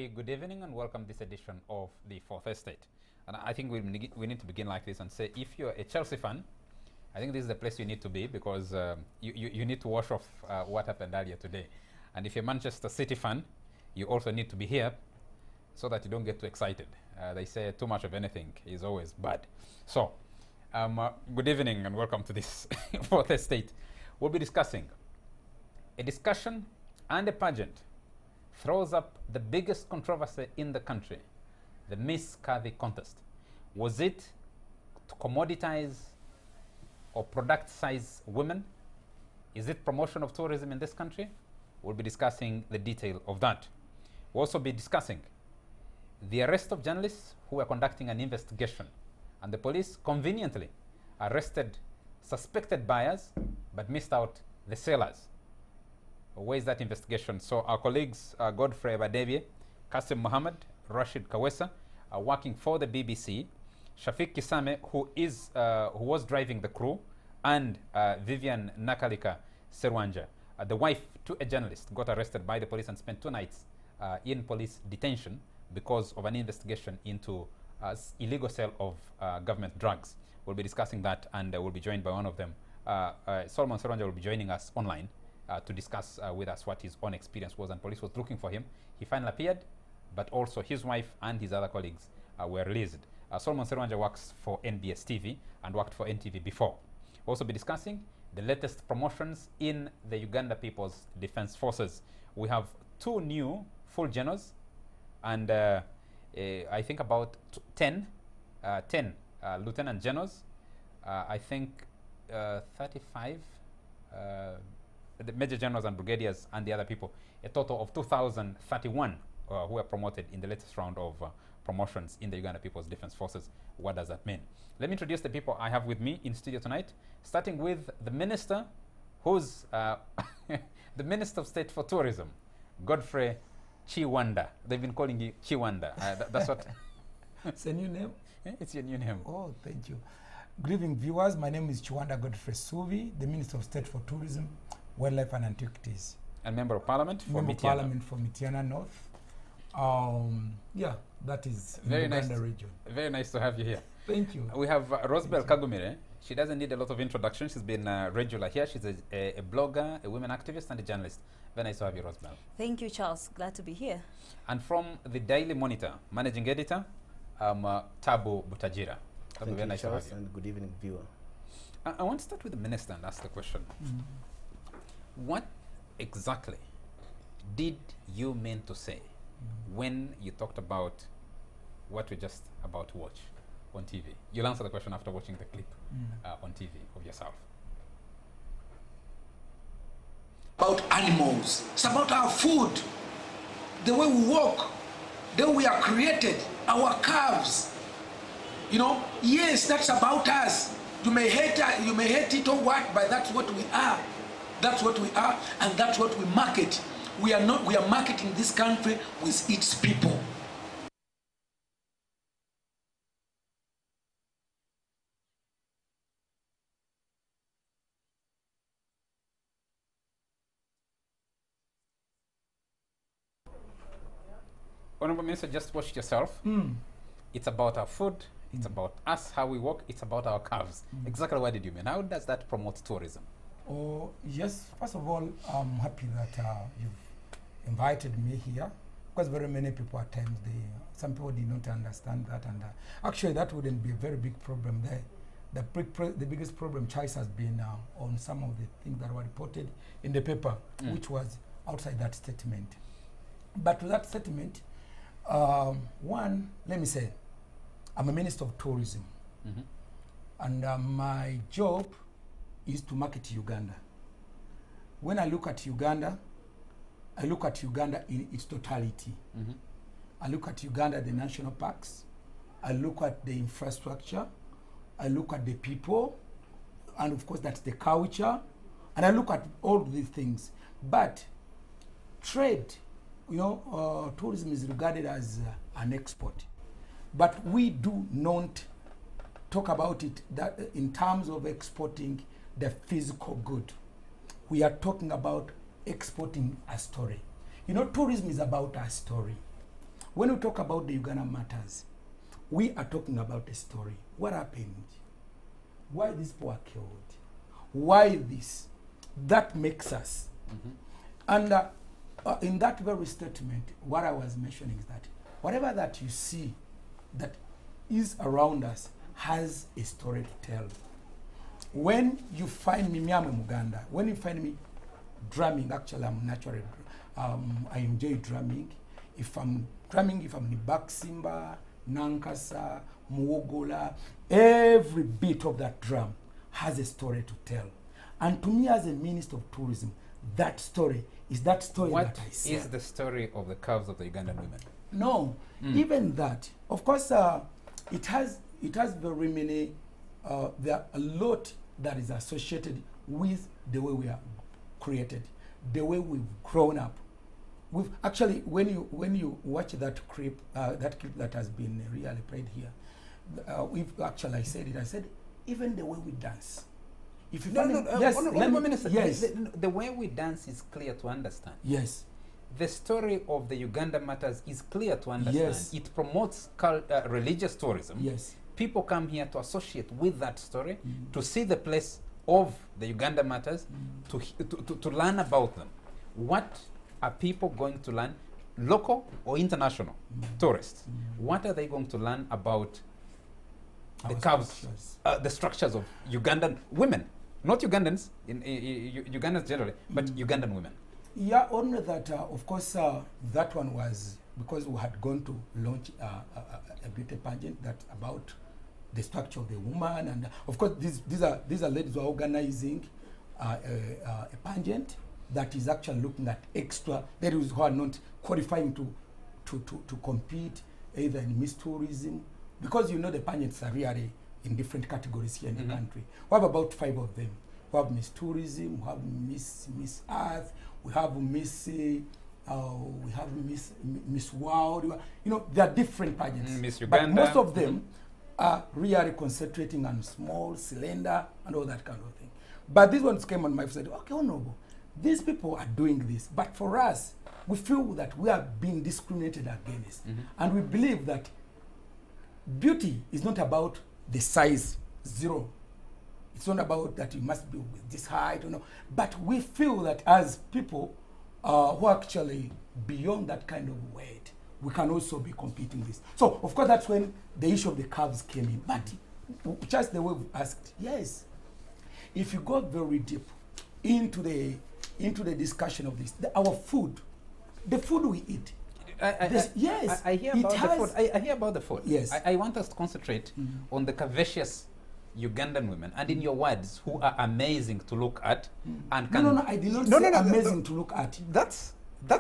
very good evening and welcome to this edition of the Fourth Estate. And I think we need to begin like this and say, if you're a Chelsea fan, I think this is the place you need to be, because you need to wash off what happened earlier today. And if you're a Manchester City fan, you also need to be here so that you don't get too excited. They say too much of anything is always bad. So, good evening and welcome to this Fourth Estate. We'll be discussing a discussion and a pageant throws up the biggest controversy in the country, the Miss Curvy contest. Was it to commoditize or productize women? Is it promotion of tourism in this country? We'll be discussing the detail of that. We'll also be discussing the arrest of journalists who were conducting an investigation, and the police conveniently arrested suspected buyers but missed out the sellers. Where is that investigation? So our colleagues Godfrey Badevie, Kasim Mohammed, Rashid Kawesa are working for the BBC. Shafiq Kisame, who was driving the crew, and Vivian Nakalika Serwanja, the wife to a journalist, got arrested by the police and spent 2 nights in police detention because of an investigation into illegal sale of government drugs. We'll be discussing that, and we'll be joined by one of them. Solomon Serwanja will be joining us online to discuss with us what his own experience was, and police was looking for him. He finally appeared, but also his wife and his other colleagues were released. Solomon Serwanja works for NBS TV and worked for NTV before. We'll also be discussing the latest promotions in the Uganda People's Defense Forces. We have 2 new full generals and I think about 10 lieutenant generals, I think 35 the major generals and brigadiers and the other people, a total of 2,031 who were promoted in the latest round of promotions in the Uganda People's Defense Forces. What does that mean? Let me introduce the people I have with me in studio tonight, starting with the minister, who's the Minister of State for Tourism, Godfrey Kiwanda. They've been calling you Kiwanda. That's what... It's a new name? It's your new name. Oh, thank you. Good evening, viewers. My name is Kiwanda Godfrey Suvi, the Minister of State for Tourism, Wildlife and Antiquities. And Member of Parliament for Member of Parliament for Mityana North. Yeah, that is very Uganda nice region. Very nice to have you here. Thank you. We have Rosebel Kagumire. She doesn't need a lot of introduction. She's been regular here. She's a blogger, a women activist, and a journalist. Very nice to have you, Rosebel. Thank you, Charles. Glad to be here. And from the Daily Monitor, managing editor, Tabu Butajira. Thank you, nice Charles, and good evening, viewer. I want to start with the minister and ask the question. What exactly did you mean to say when you talked about what we're just about to watch on TV? You'll answer the question after watching the clip on TV of yourself. About animals. It's about our food, the way we walk, the way we are created, our curves. You know, yes, that's about us. You may hate it or what, but that's what we are. That's what we are, and that's what we market. We are marketing this country with its people. Honorable Minister, just watch yourself. It's about our food. It's about us, how we walk. It's about our curves. Exactly what did you mean? How does that promote tourism? Oh, yes. First of all, I'm happy that you've invited me here, because very many people at times, some people did not understand that, and actually that wouldn't be a very big problem there. The biggest problem, Choice, has been on some of the things that were reported in the paper, which was outside that statement. But to that statement, one, let me say, I'm a Minister of Tourism, and my job is to market Uganda. When I look at Uganda, I look at Uganda in its totality. I look at Uganda, the national parks. I look at the infrastructure. I look at the people. And of course, that's the culture. And I look at all these things. But trade, you know, tourism is regarded as an export. But we do not talk about it that in terms of exporting the physical good. We are talking about exporting a story. You know, tourism is about a story. When we talk about the Uganda matters, we are talking about a story. What happened? Why these people were killed? Why this? That makes us. And in that very statement, what I was mentioning is that whatever that you see that is around us has a story to tell. When you find me, Muganda, when you find me drumming, actually I'm naturally, I enjoy drumming. If I'm drumming, if I'm in Baksimba, Nankasa, Muogola, every beat of that drum has a story to tell. And to me as a Minister of Tourism, that story is that story that I see. What is the story of the curves of the Ugandan women? No, even that. Of course, it has very many, there are a lot that is associated with the way we are created, the way we've grown up. We've actually, when you watch that clip that has been really played here, we've actually, I said, even the way we dance. If you yes, the way we dance is clear to understand. Yes. The story of the Uganda matters is clear to understand. Yes. It promotes religious tourism. Yes. People come here to associate with that story, to see the place of the Uganda matters, to learn about them. What are people going to learn, local or international tourists? What are they going to learn about the curves, the structures of Ugandan women? Not Ugandans, Ugandans generally, but Ugandan women. Yeah, only that, of course, that one was because we had gone to launch a beauty pageant that's about the structure of the woman, and of course, these are ladies who are organizing a pageant that is actually looking at extra ladies who are not qualifying to compete either in Miss Tourism, because you know the pageants are really in different categories here in the country. We have about 5 of them. We have Miss Tourism, we have Miss Earth, we have Miss Miss World. You know, there are different pageants. Miss Uganda. But most of them are really concentrating on small, cylinder, and all that kind of thing. But these ones came on my side. Okay, honorable, these people are doing this, but for us, we feel that we are being discriminated against, and we believe that beauty is not about the size 0. It's not about that you must be with this height, but we feel that as people who are actually beyond that kind of weight, we can also be competing this. So, of course, that's when the issue of the curves came in. But just the way we asked, yes, if you go very deep into the discussion of this, our food, the food we eat. Yes, I hear about the food. I hear about the food. Yes. I want us to concentrate on the curvaceous Ugandan women, and in your words, who are amazing to look at, and can no, I did not say amazing to look at. That's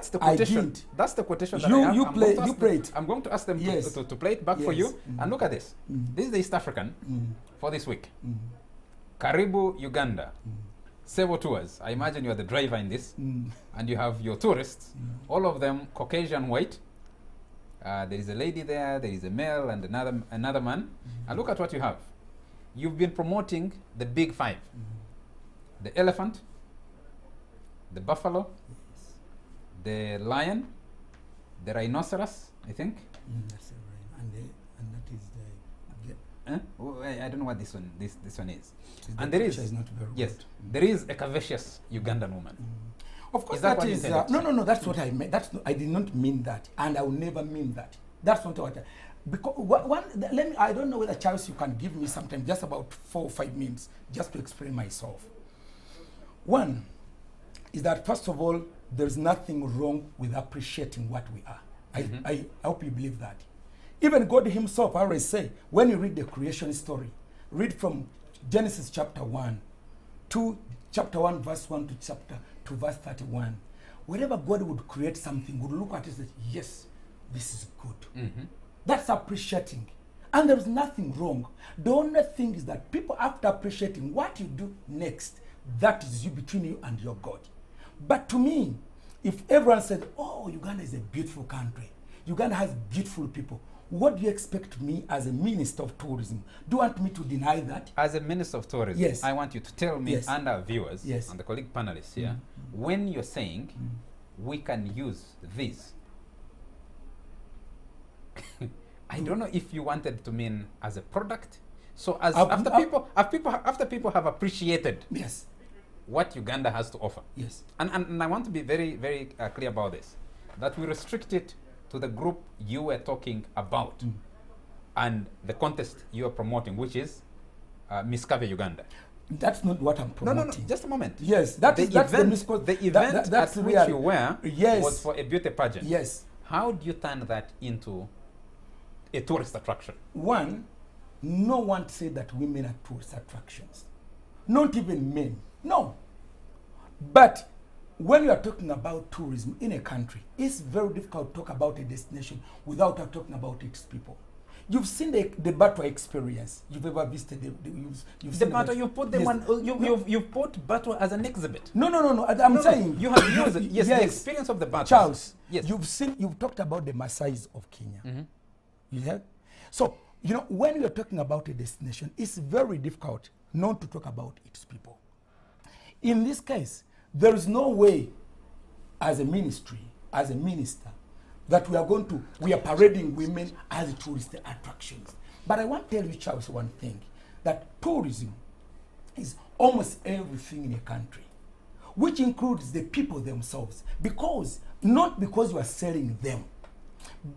the quotation. I didn't. That's the quotation that I have. You play it. I'm going to ask them to play it back for you. And look at this. This is the East African for this week. Karibu Uganda. Several tours. I imagine you are the driver in this, and you have your tourists, all of them Caucasian white. There is a lady there, there is a male, and another man. And look at what you have. You've been promoting the big 5. The elephant, the buffalo, the lion, the rhinoceros, I think. That's right. And that is I don't know what this one is. And there is not very good. There is a curvaceous Ugandan woman. Of course, is that no. That's what I meant. I did not mean that, and I will never mean that. That's not what. Because I don't know whether Charles you can give me sometime, just about 4 or 5 minutes, just to explain myself. One is that first of all, there's nothing wrong with appreciating what we are. I hope you believe that. Even God himself, I always say, when you read the creation story, read from Genesis chapter 1 to chapter 1 verse 1 to verse 31. Whenever God would create something, would look at it and say, yes, this is good. That's appreciating. And there's nothing wrong. The only thing is that people, after appreciating what you do next, that is you between you and your God. But to me, if everyone said, oh, Uganda is a beautiful country, Uganda has beautiful people, what do you expect me as a Minister of Tourism? Do you want me to deny that? As a Minister of Tourism, yes. I want you to tell me and our viewers and the colleague panelists here, when you're saying we can use this I don't know if you wanted to mean as a product. So as after people have appreciated Yes. what Uganda has to offer. Yes. And I want to be very, very clear about this, that we restrict it to the group you were talking about and the contest you are promoting, which is Miss Cave Uganda. That's not what I'm promoting. No, just a moment. Yes, that's the event that's at which you were yes. was for a beauty pageant. Yes. How do you turn that into a tourist attraction? One, no one said that women are tourist attractions. Not even men. No. But when you are talking about tourism in a country, it's very difficult to talk about a destination without talking about its people. You've seen the Batwa experience. You've ever visited you've the Batwa. You put them yes. on. You put Batwa as an exhibit. No. I'm saying you have used it. Yes, the experience of the Batwa. Charles, yes. You've talked about the Maasais of Kenya. Mm-hmm. You have? So when you're talking about a destination, it's very difficult not to talk about its people. In this case, there is no way, as a ministry, as a minister, that we are parading women as tourist attractions. But I want to tell you, Charles, one thing, that tourism is almost everything in a country, which includes the people themselves, not because you are selling them,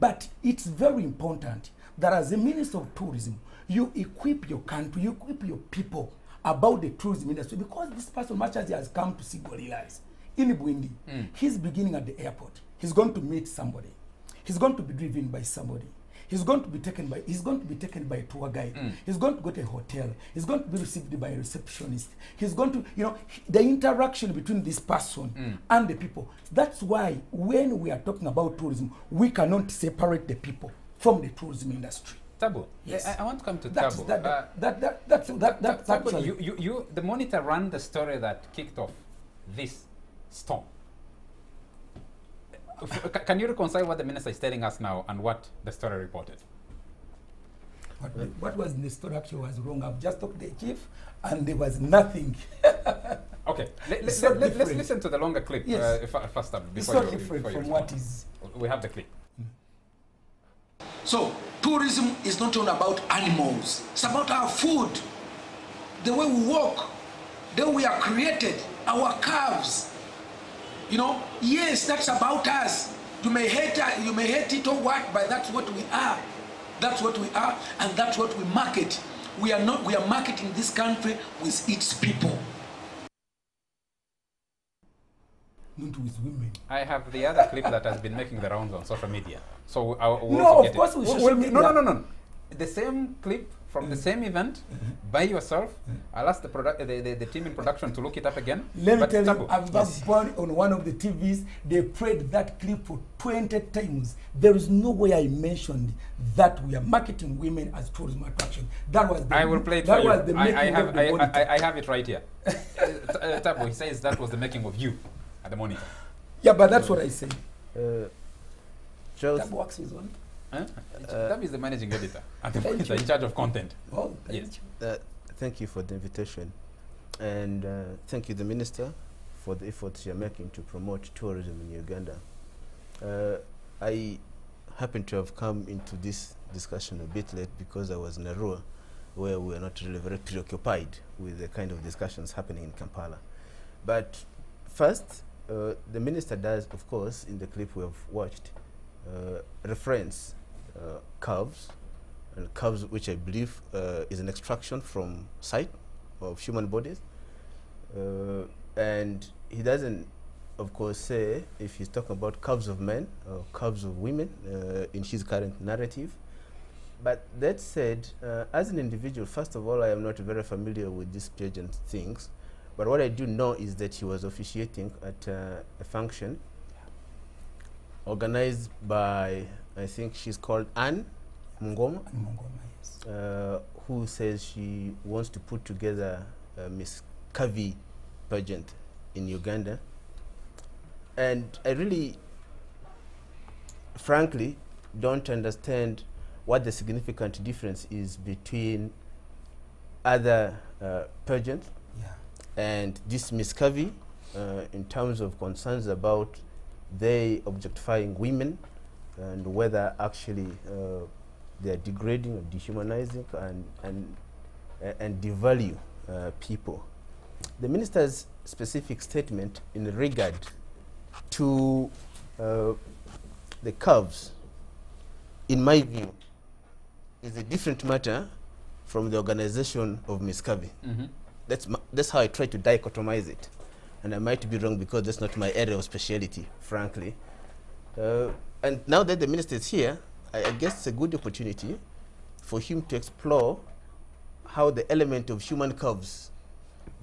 but it's very important that as a minister of tourism, you equip your country, you equip your people about the tourism industry, because this person, much as he has come to see gorillas in Bwindi, he's beginning at the airport. He's going to meet somebody. He's going to be driven by somebody. He's going to be taken by a tour guide. He's going to go to a hotel. He's going to be received by a receptionist. He's going to, the interaction between this person and the people. That's why when we are talking about tourism, we cannot separate the people from the tourism industry. Tabu, yes. I want to come to that's, Tabu. That's Tabu, actually you, the Monitor ran the story that kicked off this storm. Can you reconcile what the minister is telling us now and what the story reported? What was in the story actually was wrong. I've just talked to the chief and there was nothing. Okay, let's listen to the longer clip first up. It's so different from what is. We have the clip. So tourism is not only about animals, it's about our food, the way we walk, the way we are created, our curves. Yes, that's about us. You may hate it or what, but that's what we are. That's what we are, and that's what we market. We are marketing this country with its people. Not with women. I have the other clip that has been making the rounds on social media. So of course we should. No. The same clip from the same event by yourself. I'll ask the team in production to look it up again. Let me tell you, I've gone on one of the TVs. They played that clip for 20 times. There is no way I mentioned that we are marketing women as tourism attraction. That was. I will play it that for was you. The making of the Monitor. I have it right here. Tabu, he says that was the making of you at the Monitor. Yeah, but that's what I say. Charles, Tabu works his own. Tabu is the managing editor and the Monitor in charge of content. Oh, yes. Thank you for the invitation, and thank you, the minister, for the efforts you're making to promote tourism in Uganda. I happen to have come into this discussion a bit late because I was in Arua, where we were not really very preoccupied with the kind of discussions happening in Kampala. But first, the minister does, of course, in the clip we have watched, reference curves, and curves which I believe is an extraction from sight of human bodies. And he doesn't, of course, say if he's talking about curves of men or curves of women in his current narrative. But that said, as an individual, first of all, I am not very familiar with these pageant things. But what I do know is that he was officiating at a function organized by, I think she's called Anne Mungoma, yes. Who says she wants to put together Miss Kavi pageant in Uganda. And I really, frankly, don't understand what the significant difference is between other pageants and this Miss Kavi in terms of concerns about they objectifying women and whether actually they are degrading or dehumanizing and devalue people. The minister's specific statement in regard to the curves, in my view, is a different matter from the organization of Ms. Kavi. That's how I try to dichotomize it. And I might be wrong because that's not my area of specialty, frankly. And now that the minister is here, I guess it's a good opportunity for him to explore how the element of human curves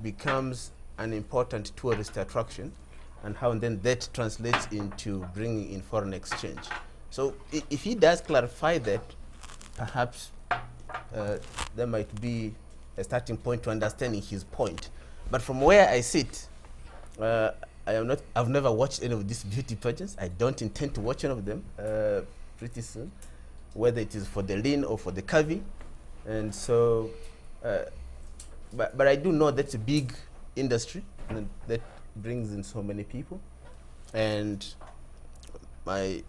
becomes an important tourist attraction, and how then that translates into bringing in foreign exchange. So if he does clarify that, perhaps there might be a starting point to understanding his point. But from where I sit, I've never watched any of these beauty pageants. I don't intend to watch any of them pretty soon, whether it is for the lean or for the curvy. And so, but I do know that's a big industry and that brings in so many people. And my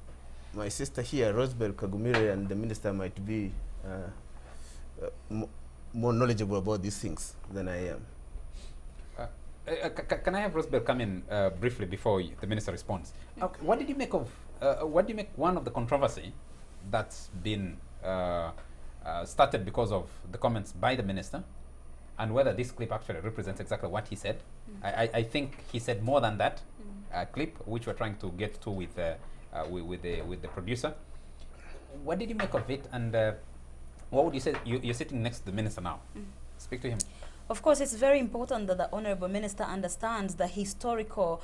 sister here, Rosebel Kagumire, and the minister might be more knowledgeable about these things than I am. Can I have Rosebel come in briefly before the minister responds? What did you make of one of the controversy that's been started because of the comments by the minister, and whether this clip actually represents exactly what he said? I think he said more than that clip, which we're trying to get to with the producer. What did you make of it, and what would you say? You're sitting next to the minister now. Speak to him. Of course, it's very important that the Honorable Minister understands the historical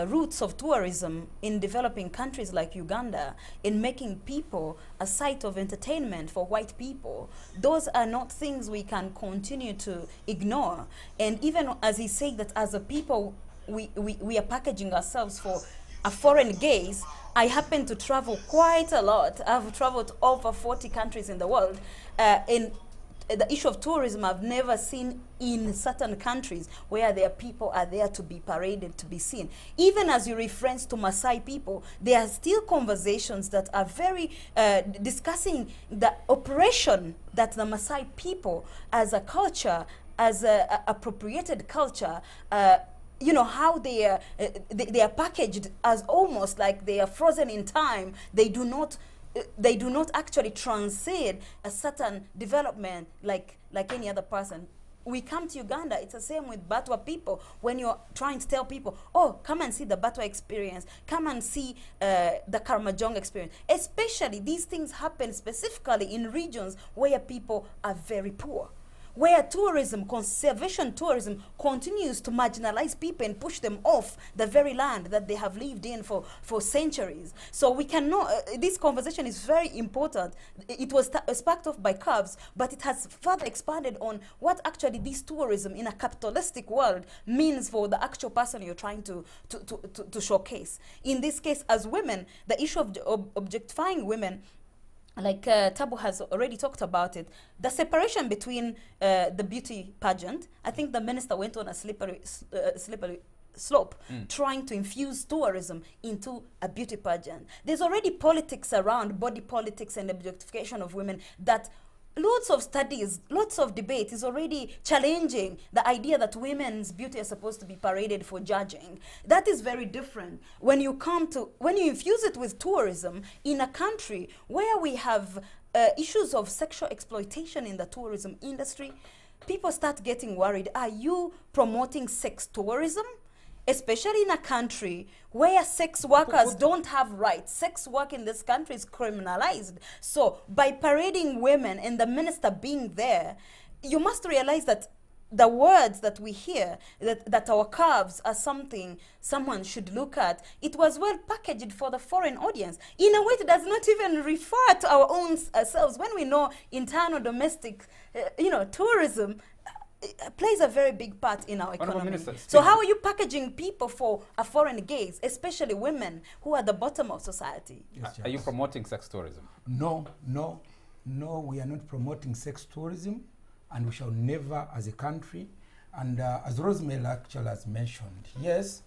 roots of tourism in developing countries like Uganda, in making people a site of entertainment for white people. Those are not things we can continue to ignore. And even as he said that as a people, we are packaging ourselves for a foreign gaze. I happen to travel quite a lot. I've traveled over 40 countries in the world. In the issue of tourism, I've never seen in certain countries where their people are there to be paraded, to be seen. Even as you reference to Maasai people, there are still conversations that are very discussing the oppression that the Maasai people as a culture, as a appropriated culture, you know, how they are packaged as almost like they are frozen in time. They do not actually transcend a certain development like any other person. We come to Uganda, it's the same with Batwa people. When you're trying to tell people, oh, come and see the Batwa experience, come and see the Karamojong experience. Especially these things happen specifically in regions where people are very poor, where tourism, conservation tourism, continues to marginalize people and push them off the very land that they have lived in for centuries. So we cannot, this conversation is very important. It was sparked off by curves, but it has further expanded on what actually this tourism in a capitalistic world means for the actual person you're trying to showcase. In this case, as women, the issue of objectifying women, like Tabu has already talked about it, the separation between the beauty pageant. I think the minister went on a slippery slope, trying to infuse tourism into a beauty pageant. There's already politics around body politics and objectification of women that lots of studies, lots of debate is already challenging the idea that women's beauty is supposed to be paraded for judging. That is very different. When you infuse it with tourism in a country where we have issues of sexual exploitation in the tourism industry, people start getting worried. Are you promoting sex tourism? Especially in a country where sex workers don't have rights. Sex work in this country is criminalized. So by parading women and the minister being there, you must realize that the words that we hear, that our curves are something someone should look at, it was well packaged for the foreign audience. In a way, it does not even refer to our own selves. When we know internal domestic, tourism plays a very big part in our economy. So how are you packaging people for a foreign gaze, especially women who are the bottom of society? Yes, are you promoting sex tourism? No, we are not promoting sex tourism, and we shall never as a country. And as Rosemary actually has mentioned, yes,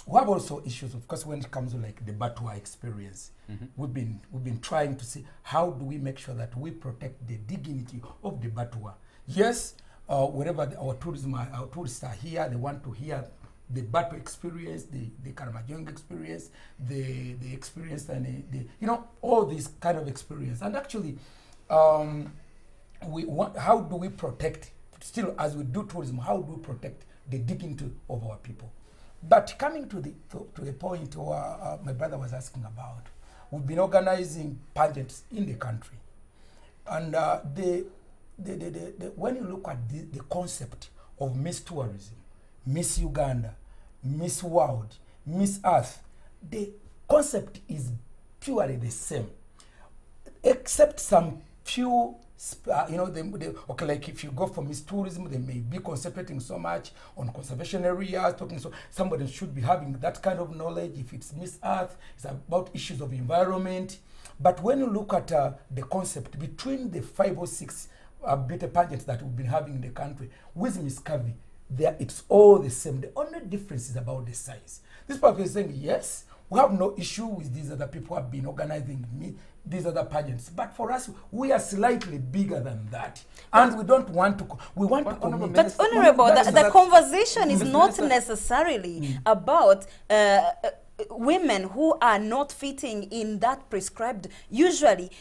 we have also issues, of course, when it comes to like the Batua experience. We've been trying to see how do we make sure that we protect the dignity of the Batua. Yes, wherever our tourists are here, they want to hear the Batua experience, the Karamajong experience, the experience, and all these kind of experience. And actually, how do we protect, still as we do tourism, how do we protect the dignity of our people? But coming to the point where my brother was asking about, we've been organizing pageants in the country, and when you look at the concept of Miss Tourism, Miss Uganda, Miss World, Miss Earth, the concept is purely the same, except some few okay, like if you go for Miss Tourism, they may be concentrating so much on conservation areas, so somebody should be having that kind of knowledge. If it's Miss Earth, it's about issues of environment. But when you look at the concept between the 5 or 6 beauty pageants that we've been having in the country, with Miss Kavi, it's all the same. The only difference is about the size. This person is saying, yes, we have no issue with these other people who have been organizing these other pageants. But for us, we are slightly bigger than that. And we don't want to, we want to commit. But Honorable, the conversation is not necessarily about women who are not fitting in that prescribed, usually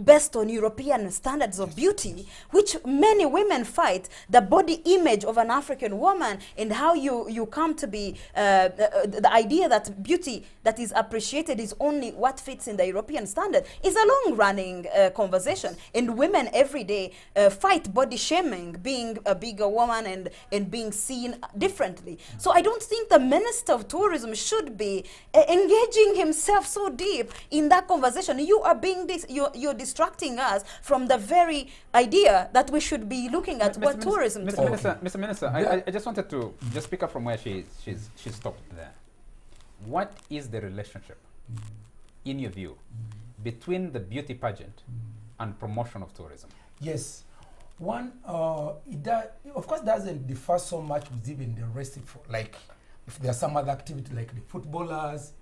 based on European standards of beauty, which many women fight, the body image of an African woman, and how you come to be, the idea that beauty that is appreciated is only what fits in the European standard, is a long-running conversation. And women every day fight body shaming, being a bigger woman and being seen differently. So I don't think the Minister of Tourism should be engaging himself so deep in that conversation. You are being you're distracting us from the very idea that we should be looking at what tourism is. Mr. Minister, I just wanted to just pick up from where she stopped there. What is the relationship, in your view, between the beauty pageant and promotion of tourism? Yes. One, of course, doesn't differ so much with even the rest of, like, if there's some other activity like the footballers,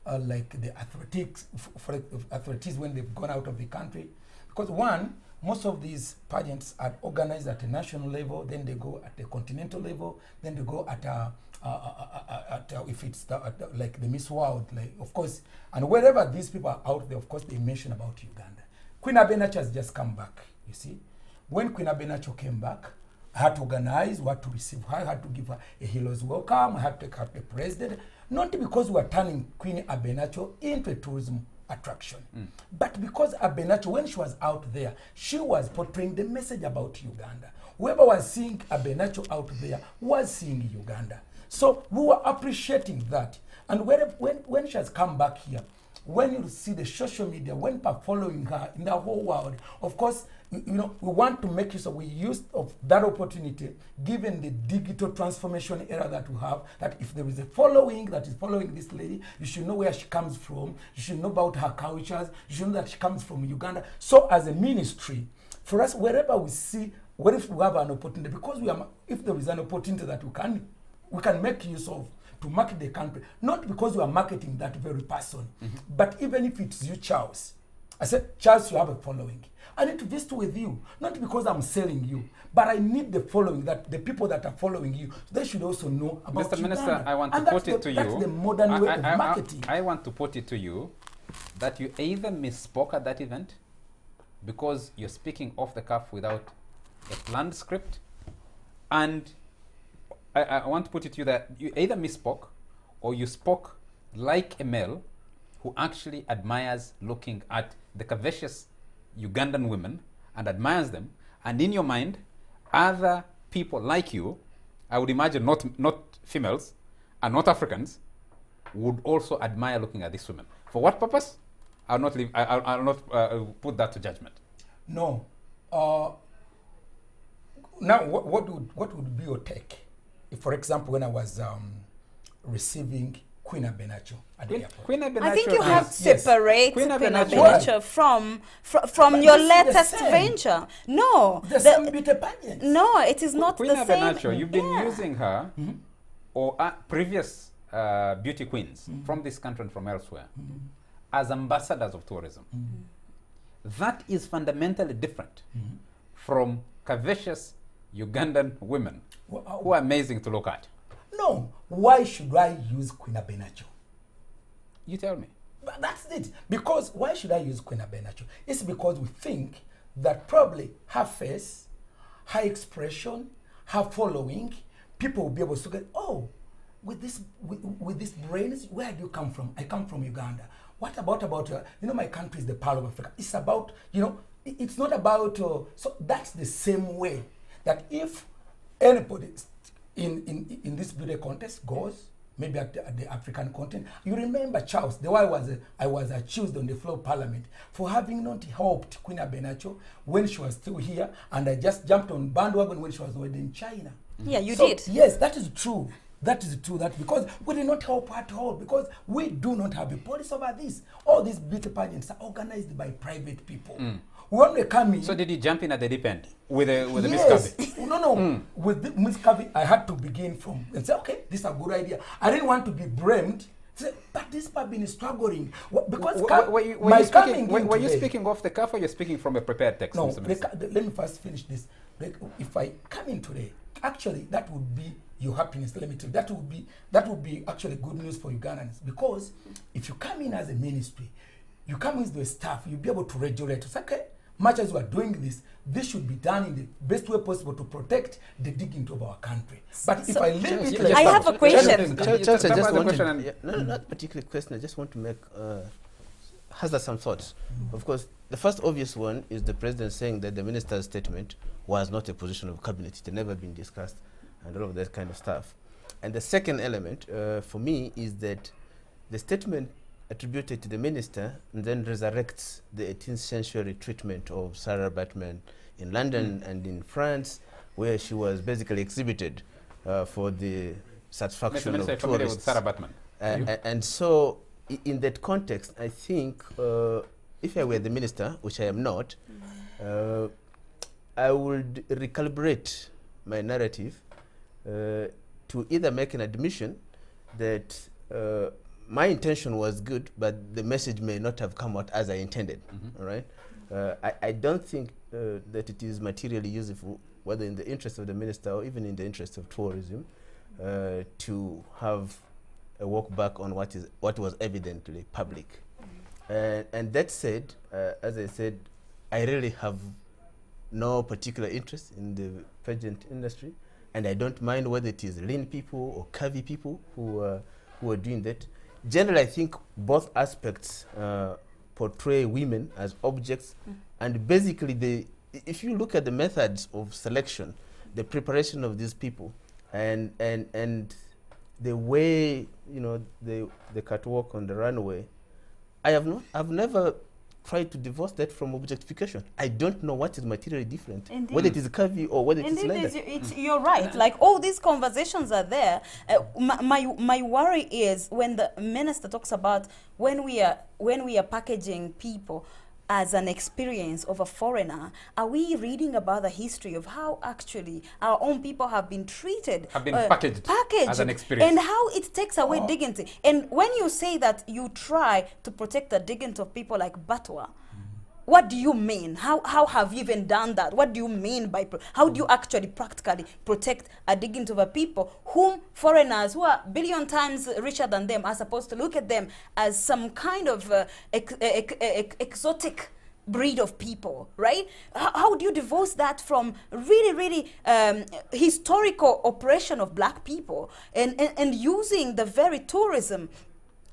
like the athletics, for athletics when they've gone out of the country. Because one, most of these pageants are organized at a national level, then they go at the continental level, then they go at if it's like the Miss World, like, of course, and wherever these people are out there, of course, they mention about Uganda. Queen Abenacho has just come back, you see. When Queen Abenacho came back, I had to organize what to receive her, I had to give her a hero's welcome, I had to take her to the president, not because we are turning Queen Abenacho into a tourism attraction, but because Abenacho, when she was out there, she was portraying the message about Uganda. Whoever was seeing Abenacho out there was seeing Uganda. So we were appreciating that. And when she has come back here, when you see the social media, when people following her in the whole world, of course, we want to make use of, we used of that opportunity, given the digital transformation era that we have, that if there is a following that is following this lady, you should know where she comes from, you should know about her cultures, you should know that she comes from Uganda. So as a ministry, for us, wherever we see, what if we have an opportunity, because if there is an opportunity that we can make use of, to market the country, not because we are marketing that very person, but even if it's you, Charles. I said, Charles, you have a following. I need to visit with you, not because I'm selling you, but I need the following, that the people that are following you, they should also know about Mr. Minister, Uganda. I want to put it to you. That's the modern way of marketing. I want to put it to you that you either misspoke at that event because you're speaking off the cuff without a planned script, and I want to put it to you that you either misspoke or you spoke like a male who actually admires looking at the curvaceous Ugandan women and admires them, and in your mind, other people like you, I would imagine not females and not Africans, would also admire looking at these women. For what purpose? I'll not put that to judgment. No. Now, what would be your take? If, for example, when I was receiving Queen Abenacho at the airport. I think you have to separate Queen Abenacho from your this latest venture. No. The same beauty pageant. No, it is not Queen the same. Abenacho, you've been using her or previous beauty queens from this country and from elsewhere as ambassadors of tourism. That is fundamentally different from curvaceous Ugandan women who are amazing to look at. No, why should I use Queen Abenacho? You tell me. But that's it. Because why should I use Queen Abenacho? It's because we think that probably her face, her expression, her following, people will be able to get, oh, with these brains, where do you come from? I come from Uganda. What about you know, my country is the Pearl of Africa. It's about, you know, it's not about, so that's the same way that if anybody in this beauty contest goes, maybe at the African continent, you remember Charles, the way I was accused on the floor of Parliament for having not helped Queen Abenacho when she was still here, and I just jumped on bandwagon when she was already in China. Yeah, you So, did. Yes, that is true. That is true. That because we did not help at all, because we do not have a policy over this. All these beauty pageants are organized by private people. When they come in, So did you jump in at the deep end with the Miss yes. Kavi? No. With the Miss Kavi, I had to begin from and say, okay, this is a good idea. I didn't want to be blamed. Say, but this has been struggling because Were you speaking off the cuff, or you're speaking from a prepared text? No, Mr. Minister? let me first finish this. If I come in today, actually, that would be your happiness. Let me tell you, that would be actually good news for Ugandans, because if you come in as a ministry, you come in with the staff, you'll be able to regulate. It's okay. Much as we are doing this should be done in the best way possible to protect the dignity of our country. But if I leave it like I have a question. Charles, I just That's the want question. to, not particular question, I just want to make, hazard some thoughts. Of course, the first obvious one is the president saying that the minister's statement was not a position of cabinet. It had never been discussed and all of that kind of stuff. And the second element for me is that the statement attributed to the minister and then resurrects the 18th century treatment of Sarah Baartman in London and in France, where she was basically exhibited for the satisfaction Mr. of Minister, tourists. Sarah Baartman. And so, in that context, I think if I were the minister, which I am not, I would recalibrate my narrative to either make an admission that my intention was good, but the message may not have come out as I intended. All right, I don't think that it is materially useful, whether in the interest of the minister or even in the interest of tourism, to have a walk back on what was evidently public. And that said, as I said, I really have no particular interest in the pageant industry, and I don't mind whether it is lean people or curvy people who are doing that. Generally, I think both aspects portray women as objects, and basically, if you look at the methods of selection, the preparation of these people, and the way they catwalk on the runway, I've never tried to divorce that from objectification. I don't know what is materially different, Indeed. whether it is curvy or whether it is slender. You're right. Like, all these conversations are there. My worry is when the minister talks about when we are packaging people as an experience of a foreigner, are we reading about the history of how actually our own people have been treated, packaged as an experience, and how it takes away dignity? And when you say that you try to protect the dignity of people like Batwa, what do you mean? How have you even done that? What do you mean by, how do you actually practically protect a dignity of a people whom foreigners who are billion times richer than them are supposed to look at them as some kind of exotic breed of people, right? How do you divorce that from really historical oppression of black people and using the very tourism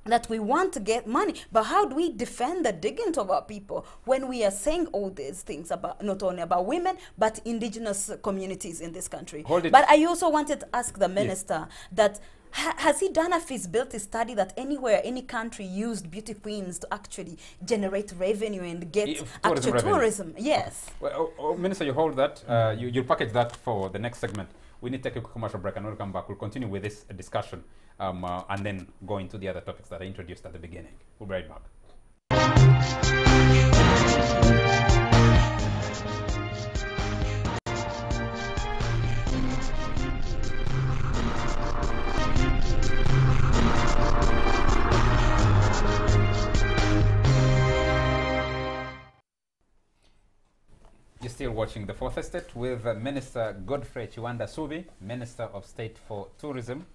that we want to get money? But how do we defend the dignity of our people when we are saying all these things about not only about women but indigenous communities in this country? But I also wanted to ask the minister that has he done a feasibility study that anywhere, any country used beauty queens to actually generate revenue and get actual tourism? Yes. Well, Minister, you hold that. You'll package that for the next segment. We need to take a commercial break, and when we come back, we'll continue with this discussion and then go into the other topics that I introduced at the beginning. We'll be right back. You're still watching the Fourth Estate with Minister Godfrey Kiwanda Subi, Minister of State for Tourism,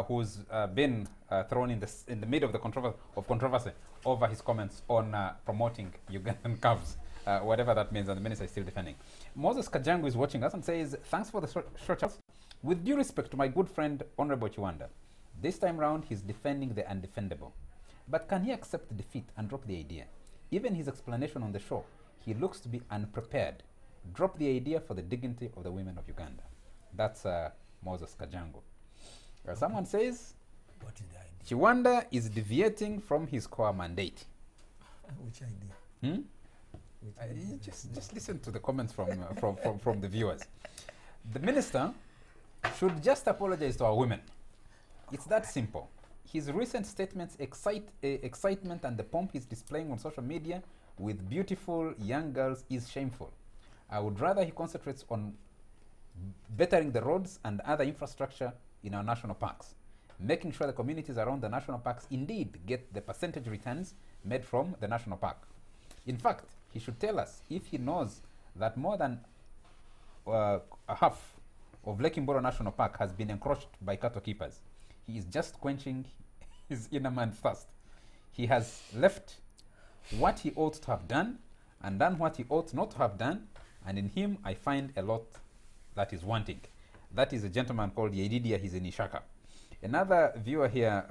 who's been thrown in the middle of the controversy over his comments on promoting Ugandan calves, whatever that means, and the minister is still defending. Moses Kajangu is watching us and says, thanks for the short chance. With due respect to my good friend Honorable Kiwanda, this time round he's defending the undefendable. But can he accept defeat and drop the idea? Even his explanation on the show, he looks to be unprepared. Drop the idea for the dignity of the women of Uganda. That's Moses Kajangu. Someone says, What is the idea? Kiwanda is deviating from his core mandate. Which idea? Which idea? Just listen to the comments from the viewers. The minister should just apologize to our women. It's that simple. His recent statements excitement and the pomp he's displaying on social media with beautiful young girls is shameful. I would rather he concentrates on bettering the roads and other infrastructure in our national parks, making sure the communities around the national parks indeed get the percentage returns made from the national park. In fact, he should tell us if he knows that more than a half of Lekimboro National Park has been encroached by cattle keepers. He is just quenching his inner man's thirst. He has left what he ought to have done and done what he ought not to have done, and in him I find a lot that is wanting. That is a gentleman called Yedidia. He's in Ishaka. Another viewer here,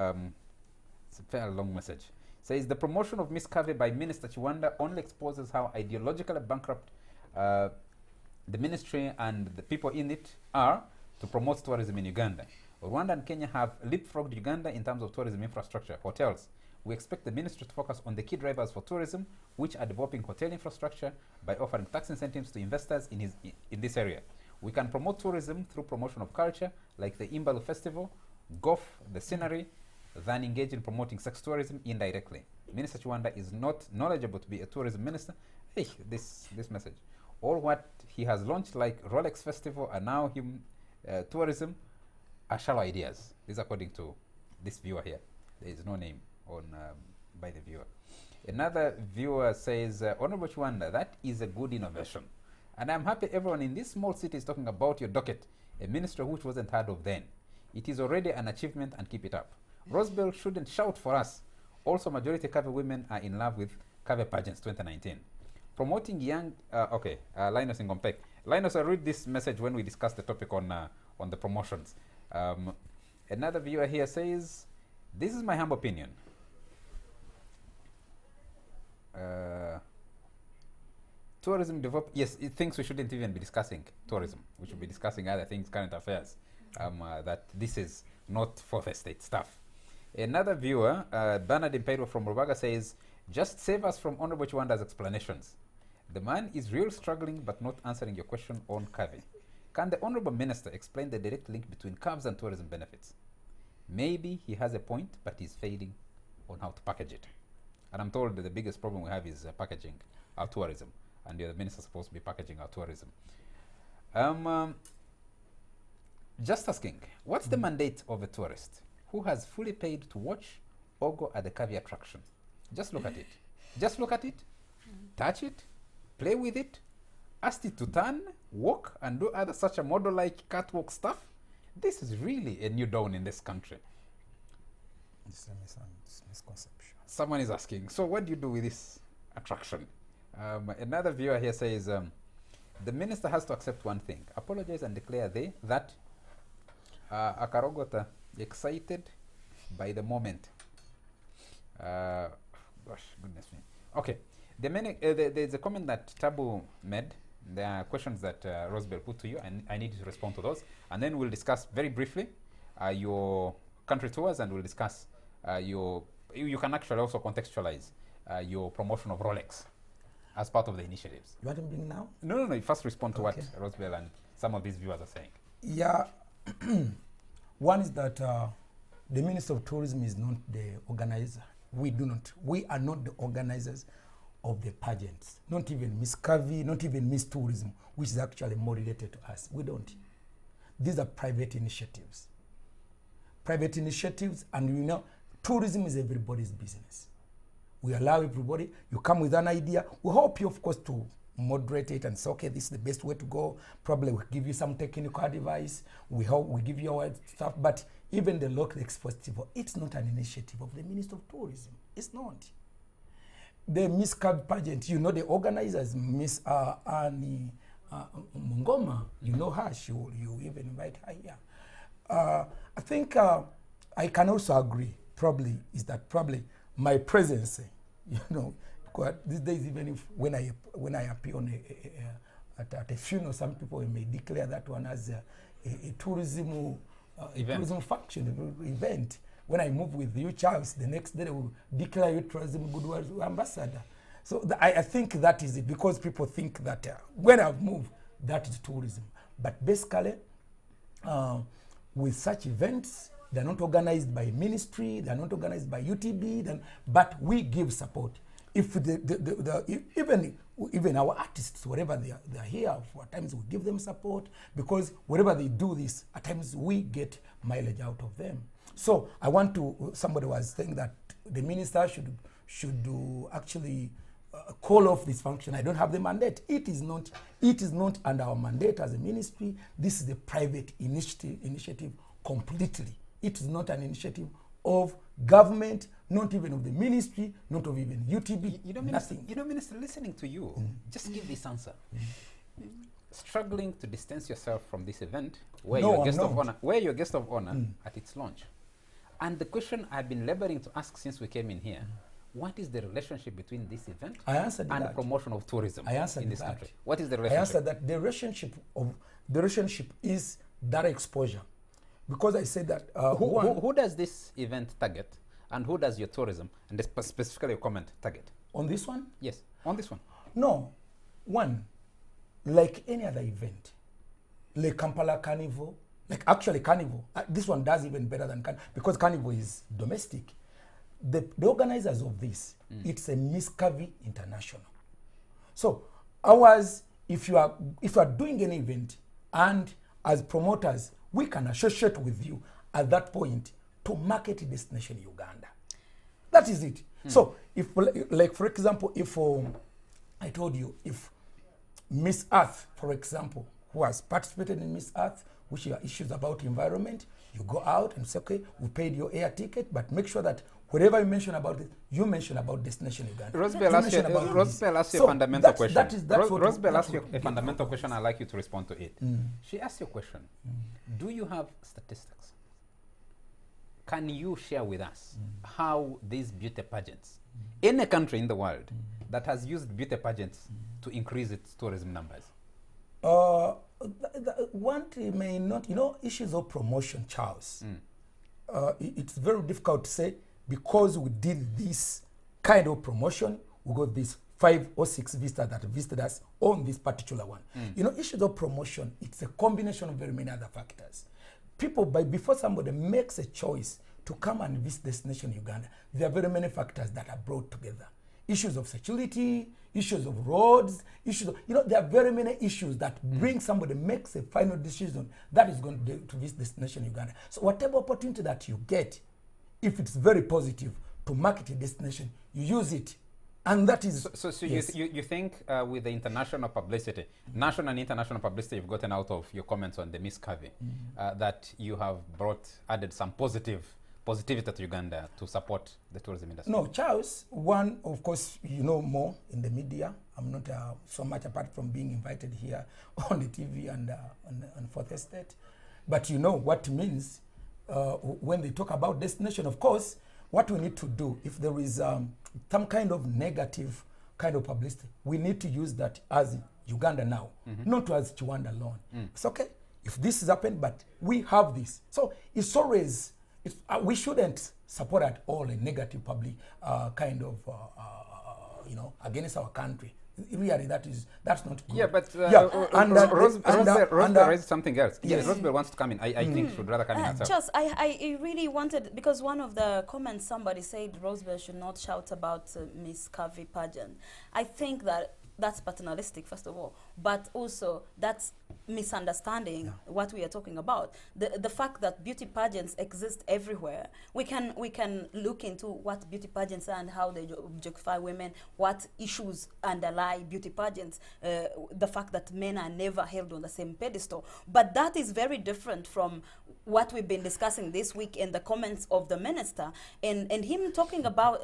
it's a fairly long message, says the promotion of Miss Cave by Minister Kiwanda only exposes how ideologically bankrupt the ministry and the people in it are to promote tourism in Uganda. Rwanda and Kenya have leapfrogged Uganda in terms of tourism infrastructure, hotels. We expect the ministry to focus on the key drivers for tourism, which are developing hotel infrastructure by offering tax incentives to investors in this area. We can promote tourism through promotion of culture, like the Imbalu Festival, golf, the scenery, than engage in promoting sex tourism indirectly. Minister Kiwanda is not knowledgeable to be a tourism minister. Hey, this message. All what he has launched, like Rolex Festival and now tourism, are shallow ideas. This is according to this viewer here. There is no name on by the viewer. Another viewer says, Honorable Kiwanda, that is a good innovation. And I'm happy everyone in this small city is talking about your docket, a ministry which wasn't heard of then. It is already an achievement and keep it up. Rosebell shouldn't shout for us. Also, majority Kave women are in love with Kave Pageants 2019. Promoting young, Linus Ngompek. Linus, I read this message when we discussed the topic on the promotions. Another viewer here says, this is my humble opinion. Tourism develop, yes, it thinks we shouldn't even be discussing tourism. We should be discussing other things, current affairs. That this is not Fourth Estate stuff. Another viewer, Bernard Impero from Rubaga, says, just save us from Honorable Kiwanda's explanations. The man is really struggling but not answering your question on Kavi. Can the Honorable Minister explain the direct link between calves and tourism benefits? Maybe he has a point, but he's failing on how to package it. And I'm told that the biggest problem we have is packaging our tourism. And the minister is supposed to be packaging our tourism. Just asking, what's the mandate of a tourist who has fully paid to watch or go at the Kavi attraction? Just look at it. Just look at it, touch it, play with it, ask it to turn, walk, and do other such a model-like catwalk stuff. This is really a new dawn in this country. It's a misconception. Someone is asking, so what do you do with this attraction? Another viewer here says, the minister has to accept one thing, apologize and declare that Akarogota excited by the moment. Gosh, goodness me. Okay, there's a comment that Tabu made. There are questions that Rosebell put to you, and I need you to respond to those. And then we'll discuss very briefly your country tours, and we'll discuss you can actually also contextualize your promotion of Rolex as part of the initiatives. You want to bring now? No. You first respond to what Rosebell and some of these viewers are saying. Yeah. One is that the Minister of Tourism is not the organizer. We are not the organizers of the pageants. Not even Miss Kavi, not even Miss Tourism, which is actually more related to us. We don't. These are private initiatives. Private initiatives, and tourism is everybody's business. We allow everybody, you come with an idea. We help you, of course, to moderate it and say, okay, this is the best way to go. Probably we'll give you some technical advice. We give you our stuff. But even the local Expo Festival, it's not an initiative of the Minister of Tourism. It's not. The Miss Cab pageant, you know the organizers, Miss Annie Mungoma, you know her, you even invite her here. I think I can also agree, probably my presence, you know, these days, even if when I appear on at a funeral, some people may declare that one as a tourism function, event. When I move with you, Charles, the next day they will declare you tourism goodwill ambassador. So I think that is it, because people think that when I've moved, that is tourism. But basically, with such events, they're not organized by ministry, they're not organized by UTB, but we give support. If even our artists, wherever they are here, at times we give them support, because wherever they do this, at times we get mileage out of them. So I want to, somebody was saying that the minister should actually call off this function. I don't have the mandate. It is not under our mandate as a ministry. This is a private initiative completely. It is not an initiative of government, not even of the ministry, not of even UTB, you know, nothing. You know, Minister, listening to you, just give this answer. Struggling to distance yourself from this event where you're guest of honor at its launch. And the question I've been laboring to ask since we came in here, what is the relationship between this event and promotion of tourism in this country? What is the relationship? I answered that the relationship is that exposure. Because I said that who does this event target, and who does your tourism, and specifically your comment, target? On this one? Yes, on this one. No, one, like any other event, like Kampala Carnival, like actually Carnival, this one does even better than Carnival, because Carnival is domestic. The organizers of this, it's a Miss Kavi International. So ours, if you are doing an event, and as promoters, we can associate with you at that point to market Destination Uganda. That is it. So if, like for example, if I told you, if Miss Earth, for example, who has participated in Miss Earth, which are issues about environment, you go out and say, okay, we paid your air ticket, but make sure that wherever you mention about it, you mention about Destination Uganda. Rosbell asked you a fundamental question. Rosbell asked you a fundamental question. I'd like you to respond to it. She asked you a question. Do you have statistics? Can you share with us how these beauty pageants, in a country in the world that has used beauty pageants to increase its tourism numbers? One may not, you know, issues of promotion, Charles. It's very difficult to say, because we did this kind of promotion, we got these 5 or 6 visitors that visited us on this particular one. You know, issues of promotion, it's a combination of very many other factors. People, before somebody makes a choice to come and visit Destination Uganda, there are very many factors that are brought together. Issues of security, issues of roads, issues of, you know, there are very many issues that bring somebody, makes a final decision that is going to visit Destination Uganda. So whatever opportunity that you get, if it's very positive to market a destination, you use it. And that is... So yes. you think with the international publicity, national and international publicity you've gotten out of your comments on the Miss Kavi, that you have added some positivity to Uganda to support the tourism industry? No, Charles, one, of course, you know more in the media. I'm not so much apart from being invited here on the TV and on Fourth Estate. But you know what it means when they talk about destination. Of course, what we need to do, if there is some kind of negative kind of publicity, we need to use that as Uganda now, not as Kiwanda alone. It's okay if this has happened, but we have this. So it's always, we shouldn't support at all a negative public kind of, you know, against our country. Really, that's not good. Yeah, but Rosbell raised something else. Yes, Rosbell wants to come in. I think should rather come in herself. Just, I really wanted, because one of the comments somebody said Rosbell should not shout about Miss Kavi pageant. I think that that's paternalistic, first of all, but also that's misunderstanding what we are talking about. The fact that beauty pageants exist everywhere. We can look into what beauty pageants are and how they objectify women, what issues underlie beauty pageants, the fact that men are never held on the same pedestal. But that is very different from what we've been discussing this week in the comments of the minister, and him talking about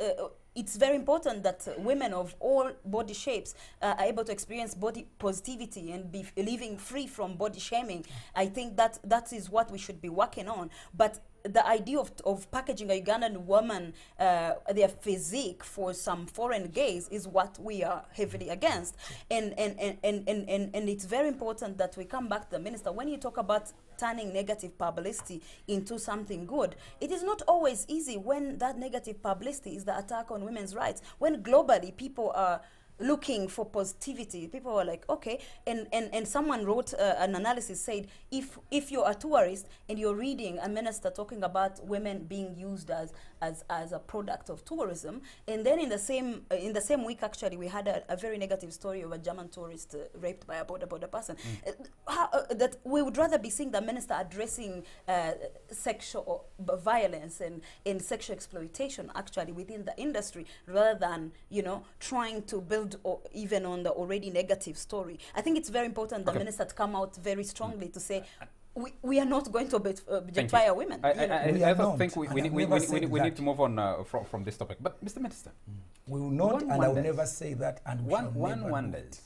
it's very important that women of all body shapes are able to experience body positivity and be living free from body shaming. I think that is what we should be working on. But the idea of packaging a Ugandan woman, their physique for some foreign gaze is what we are heavily against. And it's very important that we come back to the minister. When you talk about turning negative publicity into something good, it is not always easy when that negative publicity is the attack on women's rights. When globally people are looking for positivity, people are like, okay, and someone wrote an analysis, said if you're a tourist and you're reading a minister talking about women being used as a product of tourism, and then in the same week actually we had a very negative story of a German tourist raped by a border person, that we would rather be seeing the minister addressing sexual violence and sexual exploitation actually within the industry, rather than, you know, trying to build even on the already negative story. I think it's very important the minister to come out very strongly to say, we are not going to objectify our women. I think we need to move on from this topic. But Mr. Minister, we will not, and I will never say that. And one wonders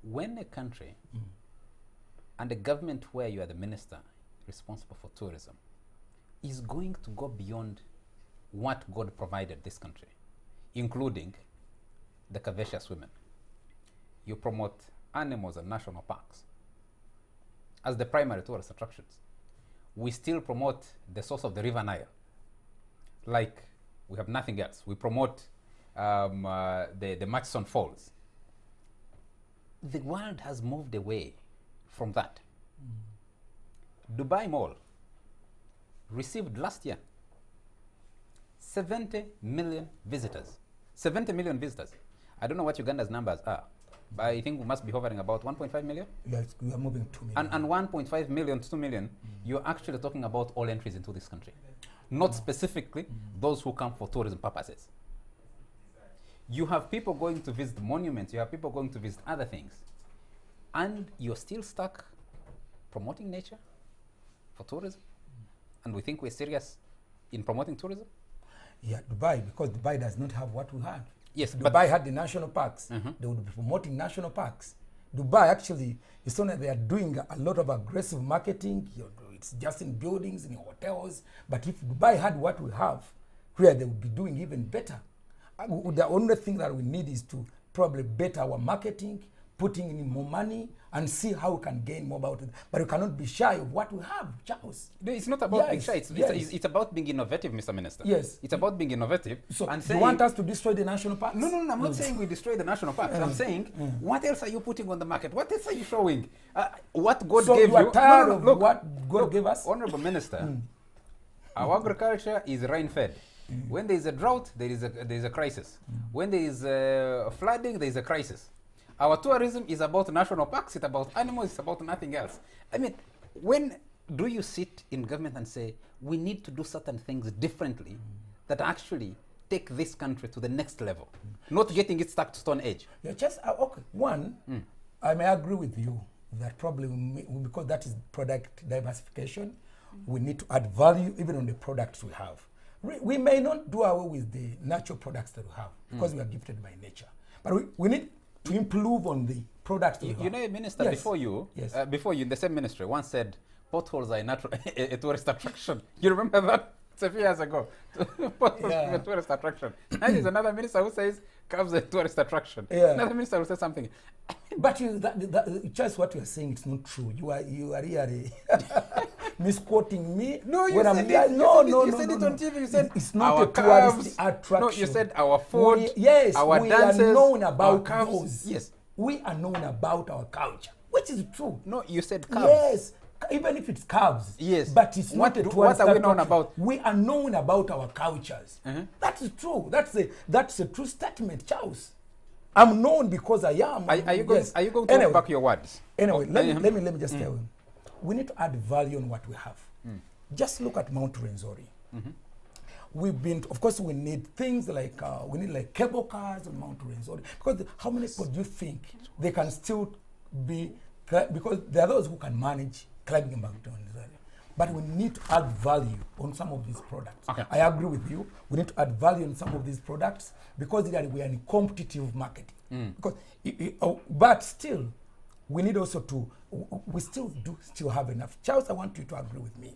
when a country and a government where you are the minister responsible for tourism is going to go beyond what God provided this country, including the curvaceous women. You promote animals and national parks as the primary tourist attractions. We still promote the source of the River Nile like we have nothing else. We promote the Murchison Falls. The world has moved away from that. Dubai Mall received last year 70 million visitors. 70 million visitors. I don't know what Uganda's numbers are, but I think we must be hovering about 1.5 million. Yes, we are moving 2 million. And 1.5 million to 2 million, you're actually talking about all entries into this country, not specifically those who come for tourism purposes. You have people going to visit monuments, you have people going to visit other things, and you're still stuck promoting nature for tourism. And we think we're serious in promoting tourism? Yeah, Dubai, because Dubai does not have what we have. Yes, Dubai had the national parks. They would be promoting national parks. Dubai actually, it's only they are doing a lot of aggressive marketing. It's just in buildings, in hotels. But if Dubai had what we have, here they would be doing even better. The only thing that we need is to probably better our marketing, putting in more money, and see how we can gain more about it. But we cannot be shy of what we have, Charles. No, it's not about being shy. It's about being innovative, Mr. Minister. Yes. It's about being innovative. So and you want us to destroy the national parks? No, I'm not saying we destroy the national parks. I'm saying, what else are you putting on the market? What else are you showing? What God gave you? So you are tired of what God gave us? Honorable Minister, our agriculture is rain-fed. When there is a drought, there is a crisis. When there is flooding, there is a crisis. Our tourism is about national parks, it's about animals, it's about nothing else. I mean, when do you sit in government and say, we need to do certain things differently that actually take this country to the next level, not getting it stuck to stone age? Yeah, just, okay. One, I may agree with you that probably because that is product diversification, we need to add value even on the products we have. We may not do away with the natural products that we have because we are gifted by nature, but we need to improve on the products. You know, Minister, before you, in the same ministry, once said potholes are a tourist attraction. You remember that? It's a few years ago. Potholes are a tourist attraction. Now there's another minister who says cars are a tourist attraction. Another minister will say something. But just what you are saying, it's not true. You are really misquoting me. No, you said it. You said it on TV. You said it's not a tourist attraction. No, you said our food, our dances, we are known about those. Yes. We are known about our culture, which is true. No, you said calves. Yes. Even if it's calves. Yes. But it's not a tourist What are we known about? We are known about our cultures. That is true. That's a true statement, Charles. I'm known because I am. Are you going, are you going to Anyway. walk back your words? Anyway, Oh, let me just tell you. We need to add value on what we have. Just look at Mount Rwenzori. We've been, of course, we need things like, we need like cable cars on Mount Rwenzori. Because how many people do you think they can still be, because there are those who can manage climbing Mount Rwenzori. But we need to add value on some of these products. Okay. I agree with you. We need to add value on some of these products because we are in competitive market. Because, but still, we need also to, we still have enough. Charles, I want you to agree with me.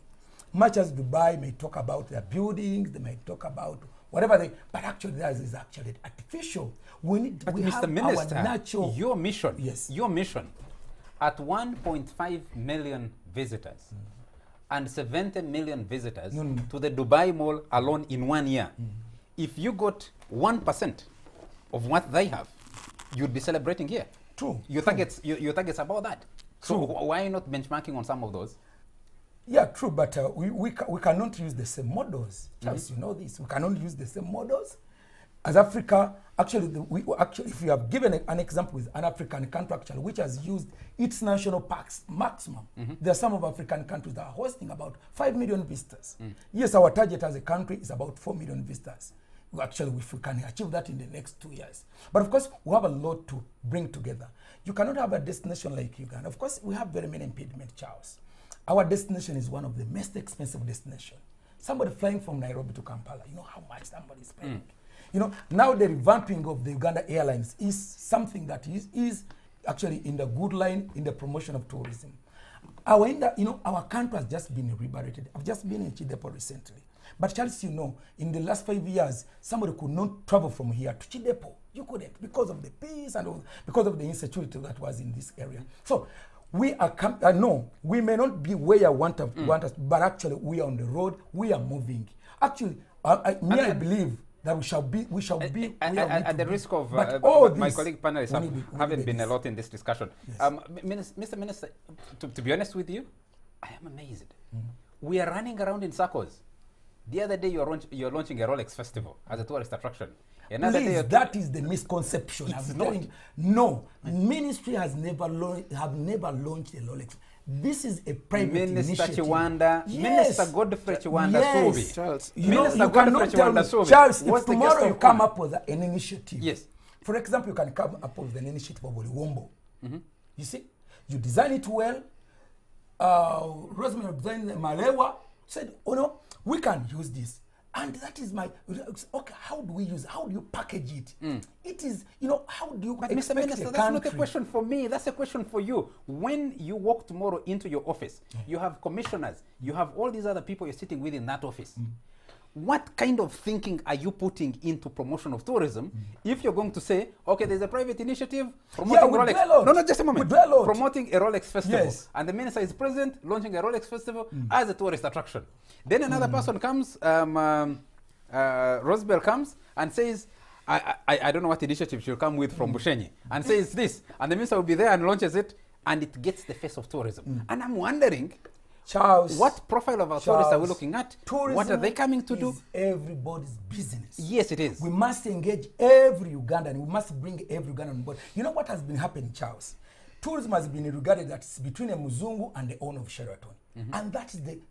Much as Dubai may talk about their buildings, they may talk about whatever they, but actually theirs is actually artificial. We need, But we Mr. have Minister, our natural. your mission, Yes. your mission, at 1.5 million visitors and 70 million visitors to the Dubai Mall alone in 1 year, if you got 1% of what they have, you'd be celebrating here. True. Your target's about that. So why not benchmarking on some of those? Yeah, true, but we cannot use the same models. Charles, you know this. We cannot use the same models. As Africa, actually, if you have given an example with an African country, actually, which has used its national parks maximum, there are some of African countries that are hosting about 5 million visitors. Yes, our target as a country is about 4 million visitors. Actually, if we can achieve that in the next 2 years. But of course, we have a lot to bring together. You cannot have a destination like Uganda. Of course, we have very many impediments, Charles. Our destination is one of the most expensive destinations. Somebody flying from Nairobi to Kampala, you know how much somebody is paying. You know, now the revamping of the Uganda Airlines is something that is actually in the good line in the promotion of tourism. Our country has just been liberated. I've just been in Chidepo recently. But Charles, you know, in the last 5 years, somebody could not travel from here to Chidepo. You couldn't because of the peace and because of the insecurity that was in this area. So we are, no, we may not be where you want us, but actually we are on the road, we are moving. Actually, I believe that we shall be at the risk of my colleague panelists haven't been a lot in this discussion. Yes. Mr. Minister, to be honest with you, I am amazed. We are running around in circles. The other day you're launching a Rolex festival as a tourist attraction. Another Please, day that is the misconception. It's not. No, ministry has never launched a Rolex. This is a private initiative. Kiwanda, Yes. Minister Godfrey Kiwanda Yes. Charles, You know, Minister you cannot tell me, Sobe, Charles, what's if the tomorrow guest you of come honor? up with an initiative. Yes. For example, you can come up with an initiative of Wombo. You see, you design it well. Rosemary designed Malewa, said, oh no, we can use this. And that is my, okay, how do we use it? How do you package it? It is, you know, how do you But expect Mr. Minister, a that's country? not a question for me. That's a question for you. When you walk tomorrow into your office, you have commissioners, you have all these other people you're sitting with in that office. What kind of thinking are you putting into promotion of tourism if you're going to say, okay, there's a private initiative promoting we Rolex? do a lot. No, just a moment. We do a lot. Promoting a Rolex festival. Yes. And the minister is present launching a Rolex festival as a tourist attraction. Then another person comes, Rosebell comes and says, I don't know what initiative she'll come with from Bushenyi, and says this, and the minister will be there and launches it, and it gets the face of tourism. And I'm wondering, Charles, what profile of our tourists are we looking at? Tourism What are they coming to do? is everybody's business. Yes, it is. We must engage every Ugandan. We must bring every Ugandan on board. You know what has been happening, Charles? Tourism has been regarded as between a Muzungu and the owner of Sheraton. And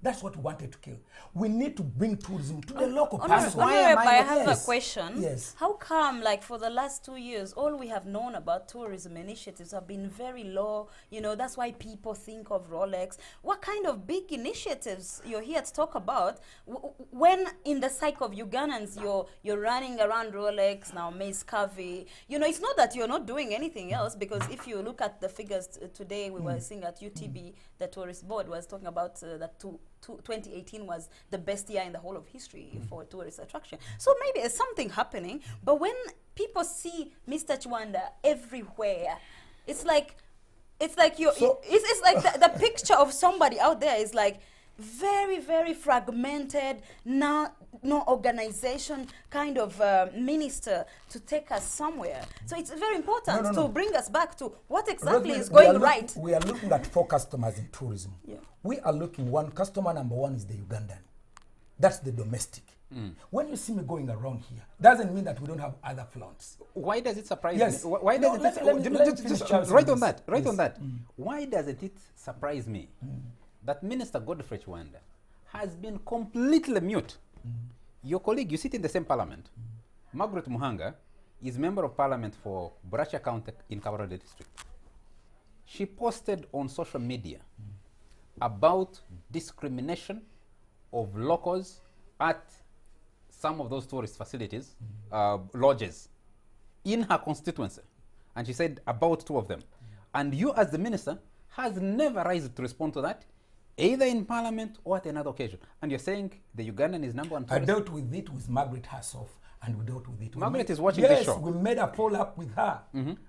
that's what we wanted to kill. We need to bring tourism to the local person. I have a question. Yes. How come, like, for the last 2 years, all we have known about tourism initiatives have been very low? You know, that's why people think of Rolex. What kind of big initiatives you're here to talk about when in the psyche of Ugandans you're running around Rolex, now Mace Curvy? You know, it's not that you're not doing anything else, because if you look at the figures today, we were seeing at UTB, the tourist board was talking about that 2018 was the best year in the whole of history for tourist attraction. So maybe there's something happening, but when people see Mr. Kiwanda everywhere, it's like it's like the picture of somebody out there is like very, very fragmented, no organization kind of minister to take us somewhere. So it's very important to bring us back to what exactly is going right. We are looking at 4 customers in tourism. Yeah. We are looking, customer number 1 is the Ugandan. That's the domestic. When you see me going around here, doesn't mean that we don't have other flaunts. Why does it surprise Yes. me? Why No, does let it? me- let me- let me finish Charles Right on on this. that. Right Yes. on that. Why doesn't it surprise me that Minister Godfrey Kiwanda has been completely mute? Your colleague, you sit in the same parliament. Margaret Muhanga is member of parliament for Bracha County in Kiwanda district. She posted on social media about discrimination of locals at some of those tourist facilities, lodges, in her constituency. And she said about 2 of them. And you as the minister has never risen to respond to that, either in parliament or at another occasion. And you're saying the Ugandan is number 1 I tourist. dealt with it with Margaret herself, and we dealt with it. We Margaret made- is watching this yes, show. we made a follow-up with her.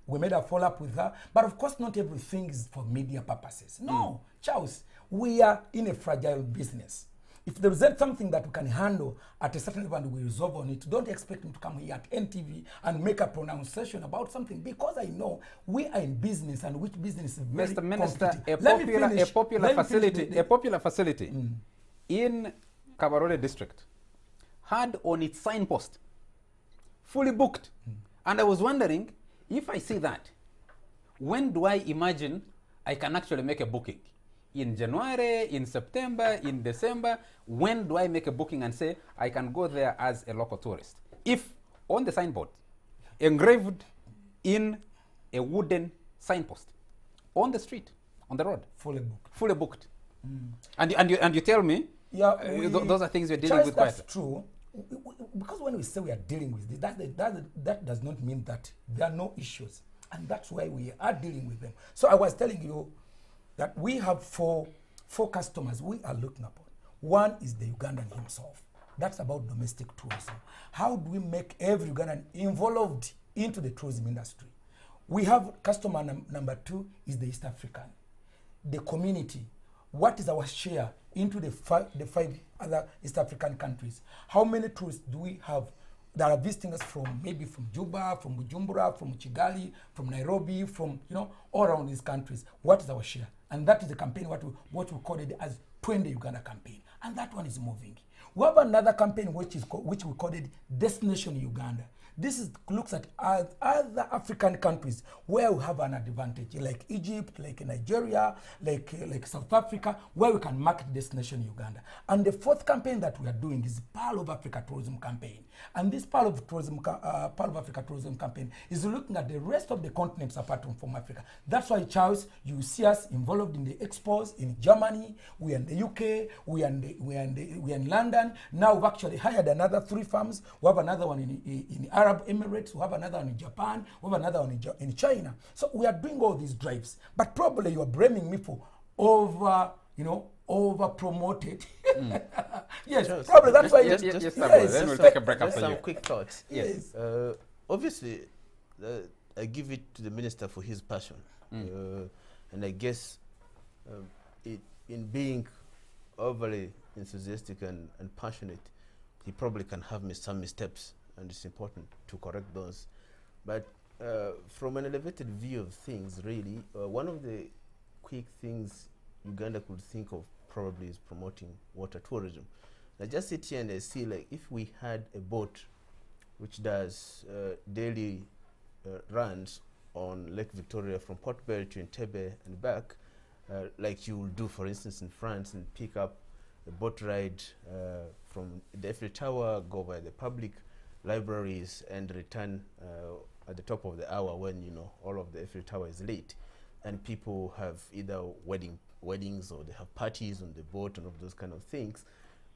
We made a follow-up with her. But of course, not everything is for media purposes. No, Charles, we are in a fragile business. If there is something that we can handle at a certain level and we resolve on it, don't expect him to come here at NTV and make a pronunciation about something, because I know we are in business, and which business is very Mr. Minister, competitive. a popular facility in Kabarole district had on its signpost fully booked. And I was wondering, if I see that, when do I imagine I can actually make a booking? In January, in September, in December? When do I make a booking and say I can go there as a local tourist? If on the signboard, engraved in a wooden signpost, on the street, on the road, fully booked. fully booked. And you tell me, Yeah, those are things we're dealing Charles, with that's quietly. true. Because when we say we are dealing with this, that does not mean that there are no issues. And that's why we are dealing with them. So I was telling you that we have four customers we are looking upon. One is the Ugandan himself. That's about domestic tourism. How do we make every Ugandan involved into the tourism industry? We have customer number 2 is the East African, the community. What is our share into the 5 other East African countries? How many tourists do we have that are visiting us from maybe from Juba, from Bujumbura, from Kigali, from Nairobi, from all around these countries? What is our share? And that is the campaign what we call it as 20 Uganda campaign, and that one is moving. We have another campaign which we call it Destination Uganda. This looks at other African countries where we have an advantage, like Egypt, like Nigeria, like South Africa, where we can market Destination Uganda. And the 4th campaign that we are doing is Pearl of Africa Tourism Campaign. And this Pearl of Africa Tourism Campaign is looking at the rest of the continents apart from Africa. That's why, Charles, you see us involved in the expos in Germany, we are in the UK, we are in London. Now we've actually hired another 3 firms. We have another one in Arab Emirates, we have another one in Japan, we have another one in China. So we are doing all these drives. But probably you are blaming me for over promoted. Yes, Charles, probably that's why. Yes, Yes, then we'll take a break Just after some you. quick thoughts. Yes. Obviously, I give it to the minister for his passion. And I guess in being overly enthusiastic and passionate, he probably can have some missteps, and it's important to correct those. But from an elevated view of things, really, one of the quick things Uganda could think of probably is promoting water tourism. I just sit here and I see, like, if we had a boat which does daily runs on Lake Victoria from Port Bell to Entebbe and back, like you will do, for instance, in France, and pick up a boat ride from the Eiffel Tower, go by the public libraries, and return at the top of the hour when all of the Eiffel Tower is late, and people have either weddings or they have parties on the boat and all of those kind of things.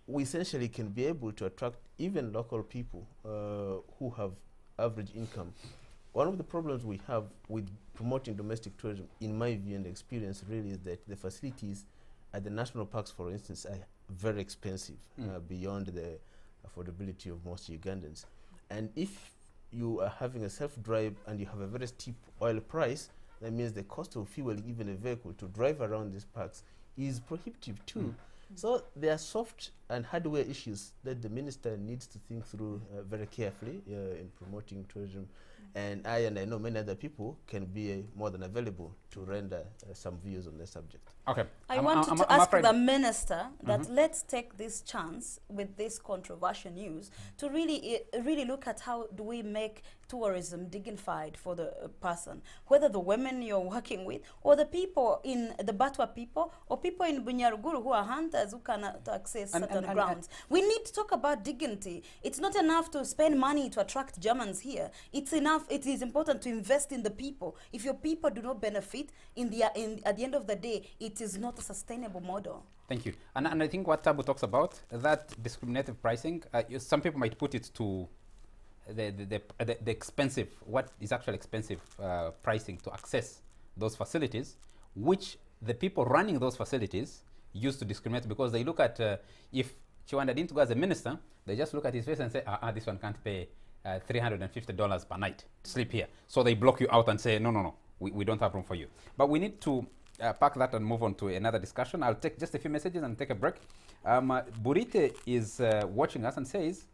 We essentially can be able to attract even local people who have average income. One of the problems we have with promoting domestic tourism, in my view and experience, really is that the facilities at the national parks, for instance, are very expensive, beyond the affordability of most Ugandans. And if you are having a self-drive and you have a very steep oil price, that means the cost of fuel, even a vehicle, to drive around these parks is prohibitive too. So there are soft and hardware issues that the minister needs to think through very carefully in promoting tourism. And I know many other people can be more than available to render some views on the subject. Okay. I I'm wanted to I'm ask afraid- the minister that let's take this chance with this controversial news to really look at how do we make tourism dignified for the person, whether the women you're working with or the people in the Batwa people or people in Bunyaruguru who are hunters who cannot access certain grounds. We need to talk about dignity. It's not enough to spend money to attract Germans here. It is important to invest in the people. If your people do not benefit at the end of the day, it is not a sustainable model. Thank you. And I think what Tabu talks about, that discriminative pricing, some people might put it to the expensive, what is actually expensive pricing to access those facilities, which the people running those facilities used to discriminate because they look at, if Kiwanda didn't go as a minister, they just look at his face and say, this one can't pay $350 per night to sleep here. So they block you out and say, no, we don't have room for you. But we need to park that and move on to another discussion. I'll take just a few messages and take a break. Burite is watching us and says,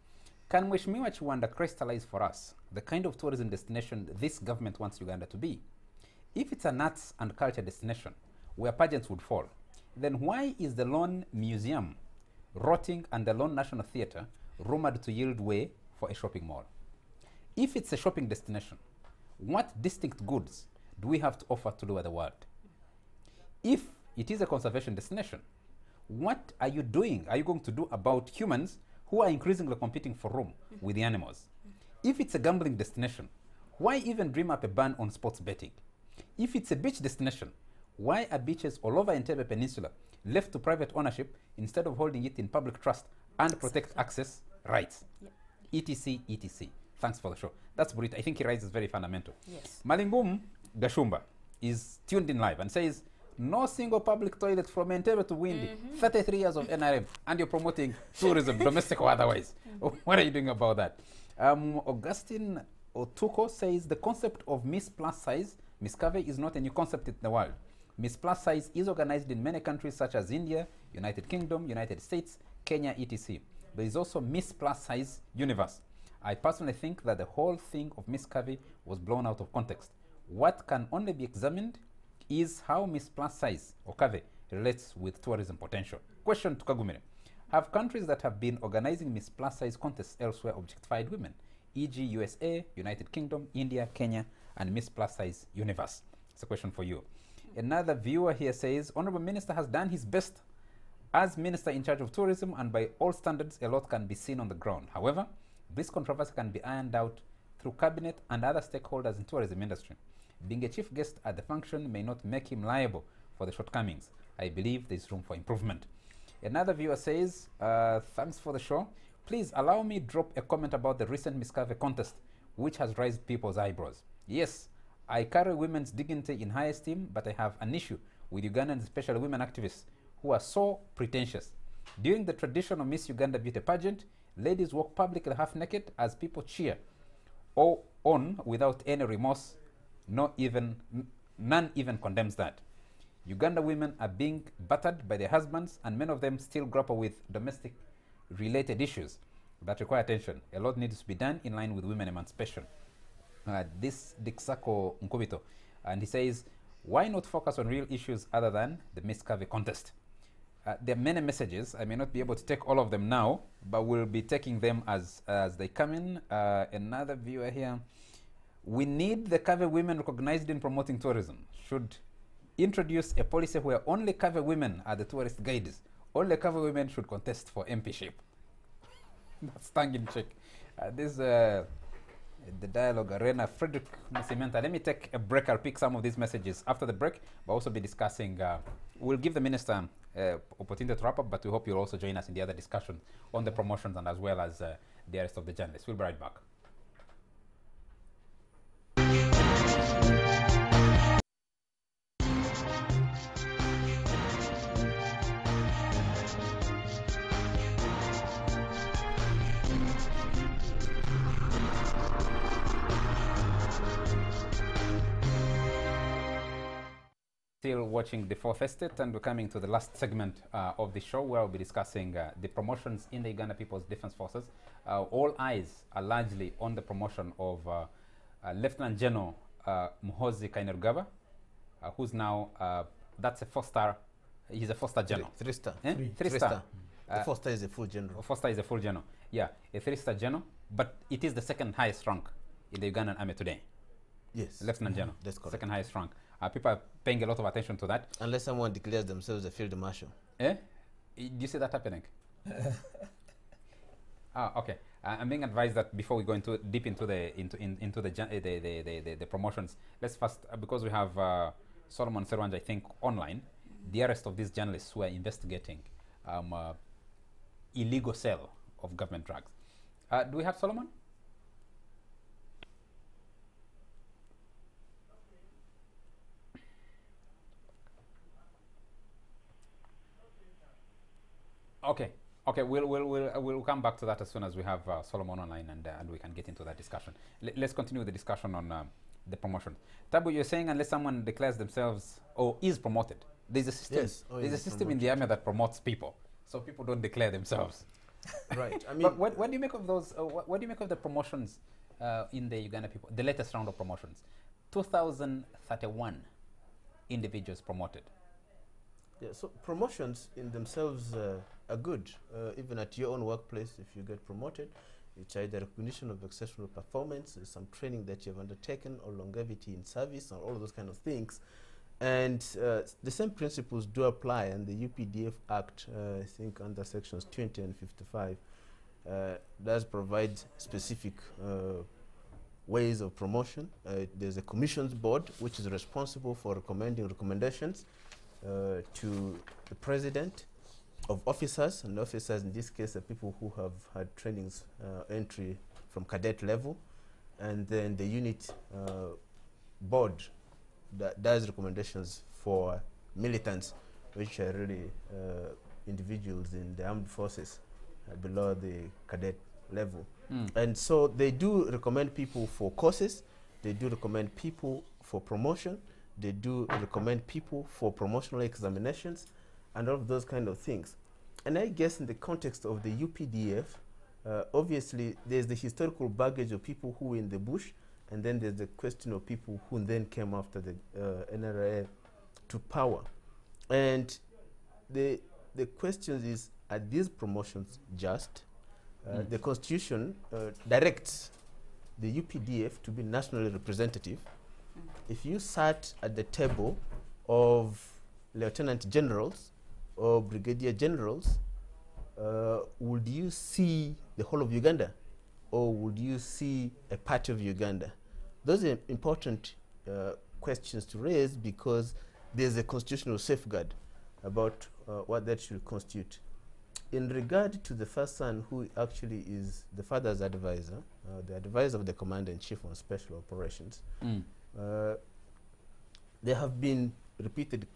can Mheshimiwa Kiwanda crystallize for us the kind of tourism destination this government wants Uganda to be? If it's an arts and culture destination where pageants would fall, then why is the Lone Museum rotting and the Lone National Theatre rumored to yield way for a shopping mall? If it's a shopping destination, what distinct goods do we have to offer to the world? If it is a conservation destination, what are you doing? Are you going to do about humans who are increasingly competing for room with the animals? If it's a gambling destination, why even dream up a ban on sports betting? If it's a beach destination, why are beaches all over Entebbe Peninsula left to private ownership instead of holding it in public trust and protect access rights? Yep. etc, etc. Thanks for the show. That's Burita. I think he raises very fundamental. Yes. Malingum Gashumba is tuned in live and says, no single public toilet from Entebbe to Windi, 33 years of NRM, and you're promoting tourism, domestic or otherwise. What are you doing about that? Augustine Otuko says, the concept of Miss Plus Size, Miss Covey, is not a new concept in the world. Miss Plus Size is organized in many countries such as India, United Kingdom, United States, Kenya, etc. There is also Miss Plus Size Universe. I personally think that the whole thing of Miss Covey was blown out of context. What can only be examined is how Miss Plus Size, or Covey, relates with tourism potential. Question to Kagumire. Have countries that have been organizing Miss Plus Size contests elsewhere objectified women, e.g. USA, United Kingdom, India, Kenya, and Miss Plus Size Universe? It's a question for you. Another viewer here says, Honorable Minister has done his best as Minister in charge of tourism, and by all standards, a lot can be seen on the ground. However, this controversy can be ironed out through cabinet and other stakeholders in tourism industry. Being a chief guest at the function may not make him liable for the shortcomings. I believe there's room for improvement. Another viewer says, thanks for the show. Please allow me drop a comment about the recent Miss Covey contest, which has raised people's eyebrows. Yes, I carry women's dignity in high esteem, but I have an issue with Ugandan, especially women activists, who are so pretentious. During the traditional Miss Uganda beauty pageant, ladies walk publicly half naked as people cheer or on without any remorse. None even condemns that. Uganda women are being battered by their husbands, and many of them still grapple with domestic related issues that require attention. A lot needs to be done in line with women emancipation. This Dixako Nkubito, and he says, why not focus on real issues other than the Miss Covey contest? There are many messages. I may not be able to take all of them now, but we'll be taking them as they come in. Another viewer here. We need the Covey women recognized in promoting tourism. Should introduce a policy where only Covey women are the tourist guides. Only Covey women should contest for MPship. That's tongue in cheek. This the dialogue arena. Frederick Musimenta. Let me take a break. I'll pick some of these messages after the break. But also be discussing. We'll give the minister opportunity to wrap up, but we hope you'll also join us in the other discussion on the promotions and as well as the rest of the journalists. We'll be right back. Still watching the Fourth Estate, and we're coming to the last segment of the show where we'll be discussing the promotions in the Uganda People's Defense Forces. All eyes are largely on the promotion of Lieutenant General Muhoozi Kainerugaba, who's now, that's a 4-star He's a 4-star general. Three-star. Eh? Three. Three-star. The 4-star is a full general. 4-star is a full general. Yeah, a 3-star general, but it is the second highest rank in the Ugandan army today. Yes. Lieutenant general. That's correct. Second highest rank. People are paying a lot of attention to that. Unless someone declares themselves a field marshal. Eh? Do you see that happening? Okay. I'm being advised that before we go deep into the promotions, let's first, because we have Solomon Serwanja, I think, online, the arrest of these journalists who are investigating illegal sale of government drugs. Do we have Solomon? Okay. Okay, we'll come back to that as soon as we have Solomon online and we can get into that discussion. Let's continue the discussion on the promotion. Tabu, you're saying unless someone declares themselves or is promoted, there's a system. Yes. There's a system in the army that promotes people, so people don't declare themselves. Right. I mean, but what do you make of those? What do you make of the promotions in the Uganda people? The latest round of promotions, 2,031 individuals promoted. yeah, so promotions in themselves are good. Even at your own workplace, if you get promoted, it's either recognition of exceptional performance, some training that you have undertaken, or longevity in service, or all of those kind of things. And the same principles do apply, and the UPDF Act, I think under sections 20 and 55, does provide specific ways of promotion. There's a commissions board which is responsible for recommending recommendations to the president of officers, and officers in this case are people who have had trainings entry from cadet level, and then the unit board that does recommendations for militants, which are really individuals in the armed forces below the cadet level. And so they do recommend people for courses, they do recommend people for promotion, they do recommend people for promotional examinations, and all of those kind of things. And I guess in the context of the UPDF, obviously there's the historical baggage of people who were in the bush, and then there's the question of people who then came after the NRA to power. And the question is, are these promotions just? The Constitution directs the UPDF to be nationally representative. If you sat at the table of lieutenant generals or brigadier generals, would you see the whole of Uganda, or would you see a part of Uganda? Those are important questions to raise, because there's a constitutional safeguard about what that should constitute. In regard to the first son, who actually is the father's advisor, the advisor of the Commander-in-Chief on Special Operations, there have been repeated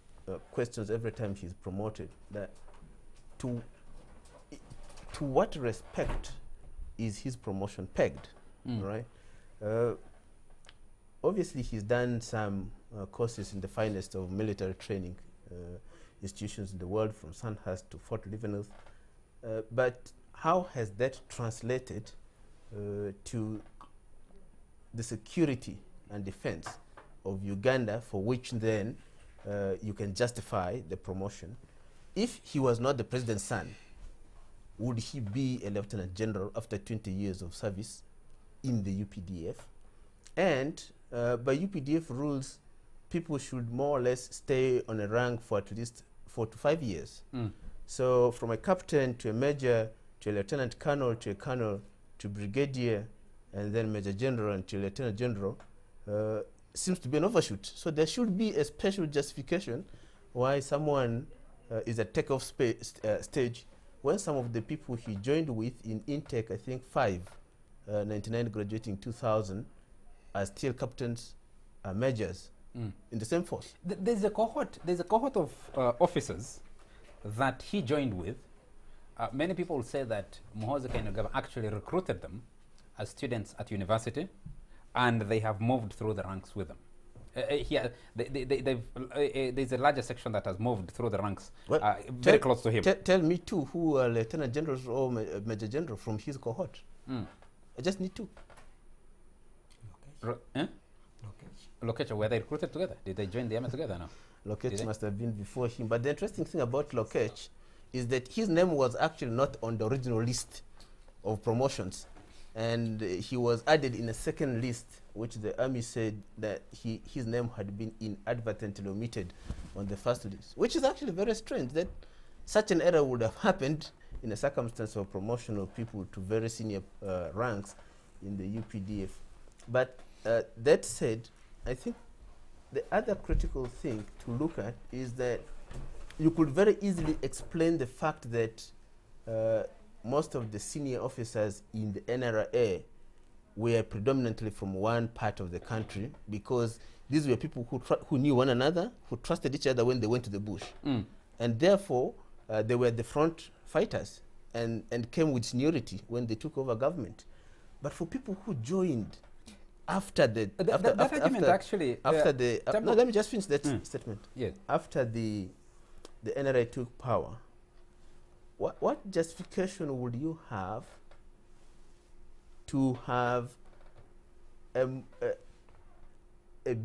questions every time he's promoted, that to what respect is his promotion pegged, right? Obviously, he's done some courses in the finest of military training institutions in the world, from Sandhurst to Fort Leavenworth. But how has that translated to the security and defense of Uganda, for which then you can justify the promotion? If he was not the president's son, would he be a lieutenant general after 20 years of service in the UPDF? And by UPDF rules, people should more or less stay on a rank for at least 4 to 5 years. So from a captain to a major to a lieutenant colonel to a colonel to brigadier, and then major general and to lieutenant general, seems to be an overshoot. So there should be a special justification why someone is at takeoff stage, when some of the people he joined with in intake, I think 99 graduating 2000, are still captains, majors in the same force. There's a cohort of officers that he joined with. Many people will say that Muhoozi Kainerugaba actually recruited them as students at university, and they have moved through the ranks with them. There's a larger section that has moved through the ranks, very close to him. Tell me two who are lieutenant generals or major general from his cohort. I just need two. Lokecha, were they recruited together? Did they join the army together? No. Lokech must have been before him. But the interesting thing about Lokech is that his name was actually not on the original list of promotions. And he was added in a second list, which the army said that his name had been inadvertently omitted on the first list, which is actually very strange that such an error would have happened in a circumstance of promotion of people to very senior ranks in the UPDF. But that said, I think the other critical thing to look at is that you could very easily explain the fact that most of the senior officers in the NRA were predominantly from one part of the country, because these were people who knew one another, who trusted each other when they went to the bush. And therefore, they were the front fighters and came with seniority when they took over government. But for people who joined after the... no, let me just finish that statement. Yes. After the NRA took power, what justification would you have to have a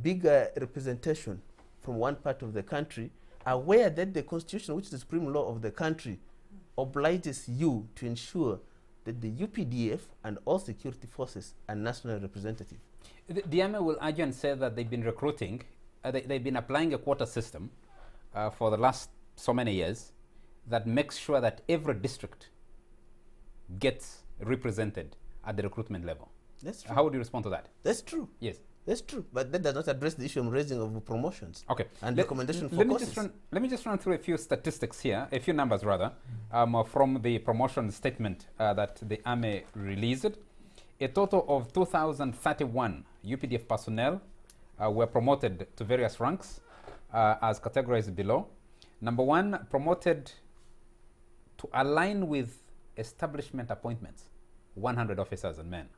bigger representation from one part of the country, aware that the constitution, which is the supreme law of the country, obliges you to ensure that the UPDF and all security forces are national representative? The army will argue and say that they've been recruiting, they've been applying a quota system for the last so many years that makes sure that every district gets represented at the recruitment level. That's true. How would you respond to that? That's true. Yes. That's true. But that does not address the issue of raising of promotions. Okay. And recommendation for courses. Let me just run through a few statistics here, a few numbers rather, from the promotion statement that the army released. A total of 2,031 UPDF personnel were promoted to various ranks as categorized below. Number one, promoted to align with establishment appointments, 100 officers and men.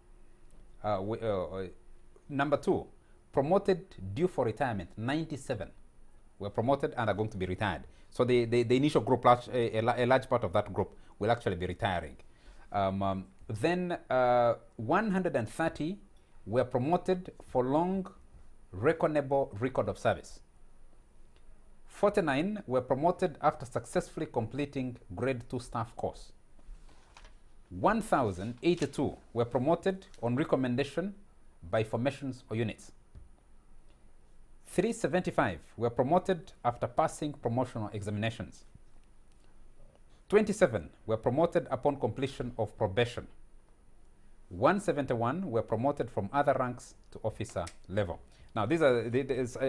Number two, promoted due for retirement, 97 were promoted and are going to be retired. So the initial group, a large part of that group will actually be retiring. Then 130 were promoted for long, reckonable record of service. 49 were promoted after successfully completing grade 2 staff course. 1,082 were promoted on recommendation by formations or units. 375 were promoted after passing promotional examinations. 27 were promoted upon completion of probation. 171 were promoted from other ranks to officer level. Now, these are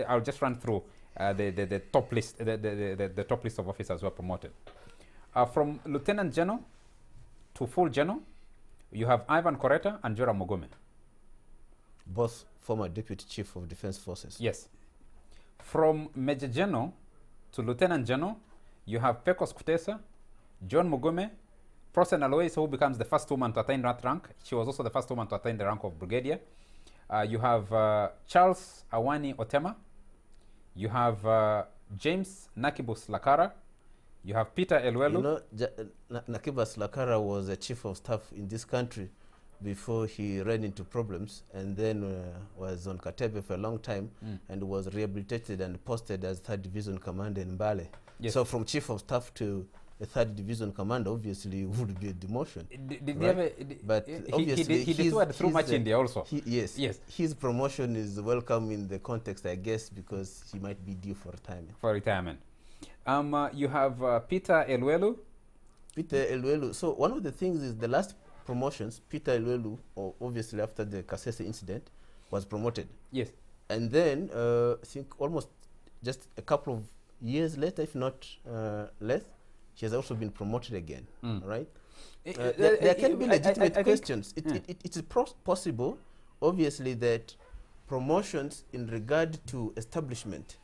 I'll just run through the top list, the top list of officers who are promoted. From Lieutenant General to full General, you have Ivan Koreta and Joram Mugume. Both former Deputy Chief of Defense Forces. Yes. From Major General to Lieutenant General, you have Pecos Kutesa, John Mugume, Prosen Alois, who becomes the first woman to attain that rank. She was also the first woman to attain the rank of brigadier. You have Charles Awani Otema. You have James Nakibus Lakara. You have Peter Elwelu. You know, Nakibus Lakara was a chief of staff in this country before he ran into problems, and then was on Katebe for a long time and was rehabilitated and posted as 3rd Division Commander in Mbale. Yes. So from chief of staff to a 3rd Division Commander obviously would be a demotion. But obviously he toured through much India also. Yes. His promotion is welcome in the context, I guess, because he might be due for retirement. You have Peter Elwelu. Peter Elwelu. So one of the things is the last promotions, Peter Elwelu, obviously after the Kasese incident, was promoted. Yes. And then I think almost just a couple of years later, if not less, she has also been promoted again, right? There can be legitimate questions. It is possible, obviously, that promotions in regard to establishment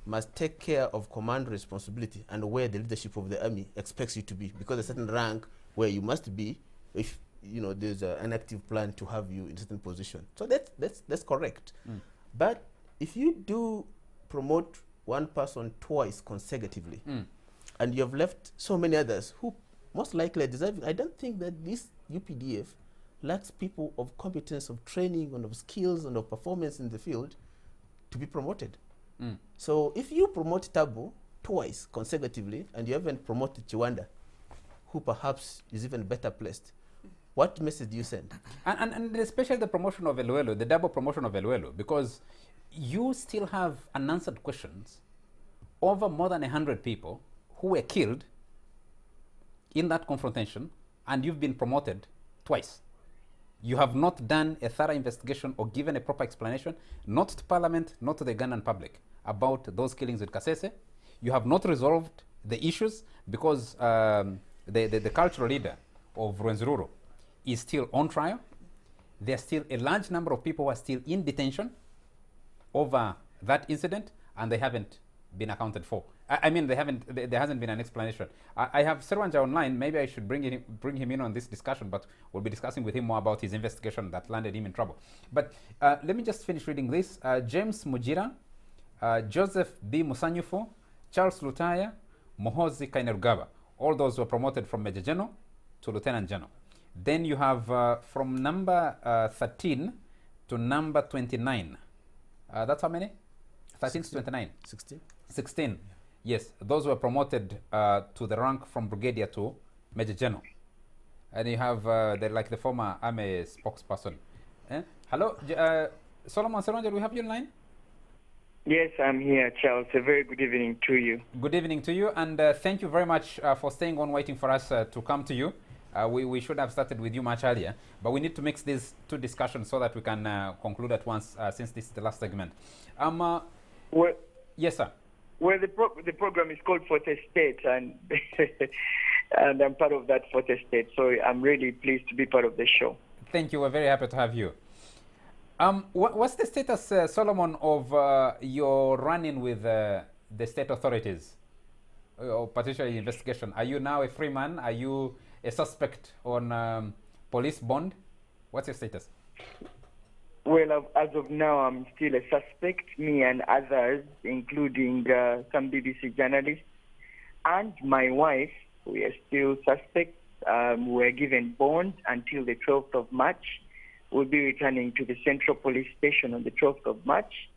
must take care of command responsibility and where the leadership of the army expects you to be, because a certain rank where you must be if there's an active plan to have you in a certain position. So that's correct. But if you do promote one person twice consecutively, and you have left so many others who most likely are deserving, I don't think that this UPDF lacks people of competence, of training, and of skills, and of performance in the field to be promoted. Mm. So if you promote Tabu twice consecutively and you haven't promoted Kiwanda, who perhaps is even better placed, what message do you send? And especially the promotion of Eluelu, the double promotion of Eluelu, because you still have unanswered questions over more than 100 people who were killed in that confrontation, and you've been promoted twice. You have not done a thorough investigation or given a proper explanation, not to Parliament, not to the Ugandan public, about those killings in Kasese. You have not resolved the issues because the cultural leader of Rwenzururu is still on trial. There's still a large number of people who are still in detention over that incident, and they haven't been accounted for. I mean, there hasn't been an explanation. I have Serwanja online. Maybe I should bring him in on this discussion, but we'll be discussing with him more about his investigation that landed him in trouble. But let me just finish reading this. James Mujira, Joseph B. Musanyufo, Charles Lutaya, Mohozi Kainerugaba. All those were promoted from Major General to Lieutenant General. Then you have from number 13 to number 29. That's how many? 13 to 29. 16. 16. Yeah. Yes, those were promoted to the rank from Brigadier to Major General. And you have like the former army spokesperson. Hello, Solomon Serwanja, do we have you online? Yes, I'm here, Charles. A very good evening to you. Good evening to you, and thank you very much for staying on waiting for us to come to you. We should have started with you much earlier, but we need to mix these two discussions so that we can conclude at once since this is the last segment. Yes, sir. Well, the program is called Fourth Estate, and and I'm part of that Fourth Estate, so I'm really pleased to be part of the show. Thank you. We're very happy to have you. What's the status, Solomon, of your run-in with the state authorities, or particularly investigation? Are you now a free man? Are you a suspect on police bond? What's your status? Well, as of now, I'm still a suspect, me and others, including some BBC journalists, and my wife. We are still suspects. We were given bond until the 12th of March. We'll be returning to the Central Police Station on the 12th of March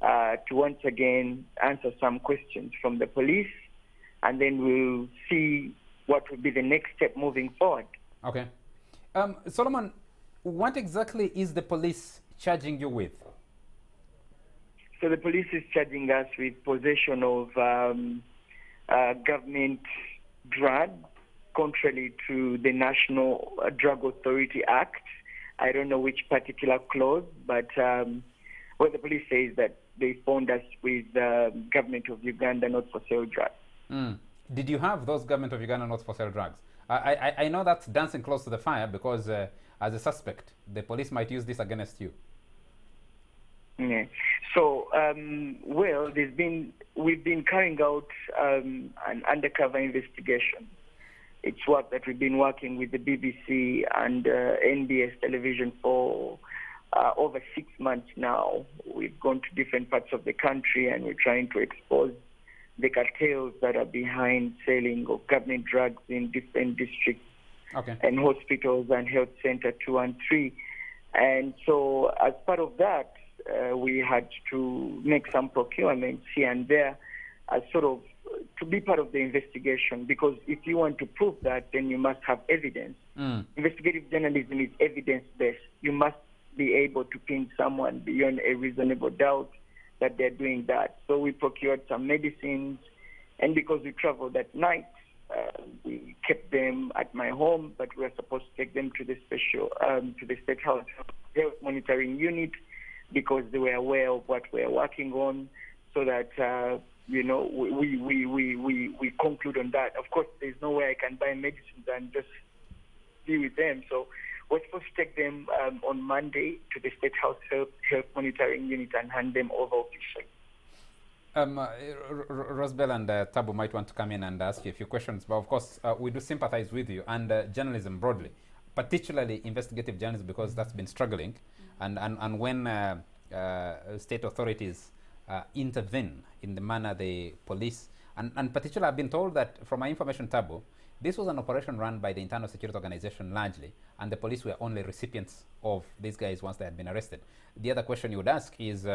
to once again answer some questions from the police, and then we'll see what will be the next step moving forward. Okay. Solomon, what exactly is the police charging you with? So the police is charging us with possession of government drug, contrary to the National Drug Authority Act. I don't know which particular clause, but what the police says that they found us with government of Uganda not for sale drugs. Mm. Did you have those government of Uganda not for sale drugs? I know that's dancing close to the fire because as a suspect, the police might use this against you. Yeah. So, well, we've been carrying out an undercover investigation. It's work that we've been working with the BBC and NBS television for over 6 months now. We've gone to different parts of the country and we're trying to expose the cartels that are behind selling of government drugs in different districts and hospitals and health center 2 and 3. And so as part of that, we had to make some procurements here and there as sort of to be part of the investigation, because if you want to prove that, then you must have evidence. Investigative journalism is evidence-based. You must be able to pin someone beyond a reasonable doubt that they're doing that. So we procured some medicines, and because we traveled at night, we kept them at my home, but we were supposed to take them to the to the State Health Monitoring Unit, because they were aware of what we are working on, so that we conclude on that. Of course, there's no way I can buy medicines and just be with them. So we're supposed to take them on Monday to the State Health Monitoring Unit and hand them over officially. Rosbel and Tabu might want to come in and ask you a few questions, but of course we do sympathize with you and journalism broadly, particularly investigative journalism, because that's been struggling, and when state authorities intervene in the manner the police, and particularly I've been told that from my information, Tabu, this was an operation run by the Internal Security Organization largely, and the police were only recipients of these guys once they had been arrested. The other question you would ask is,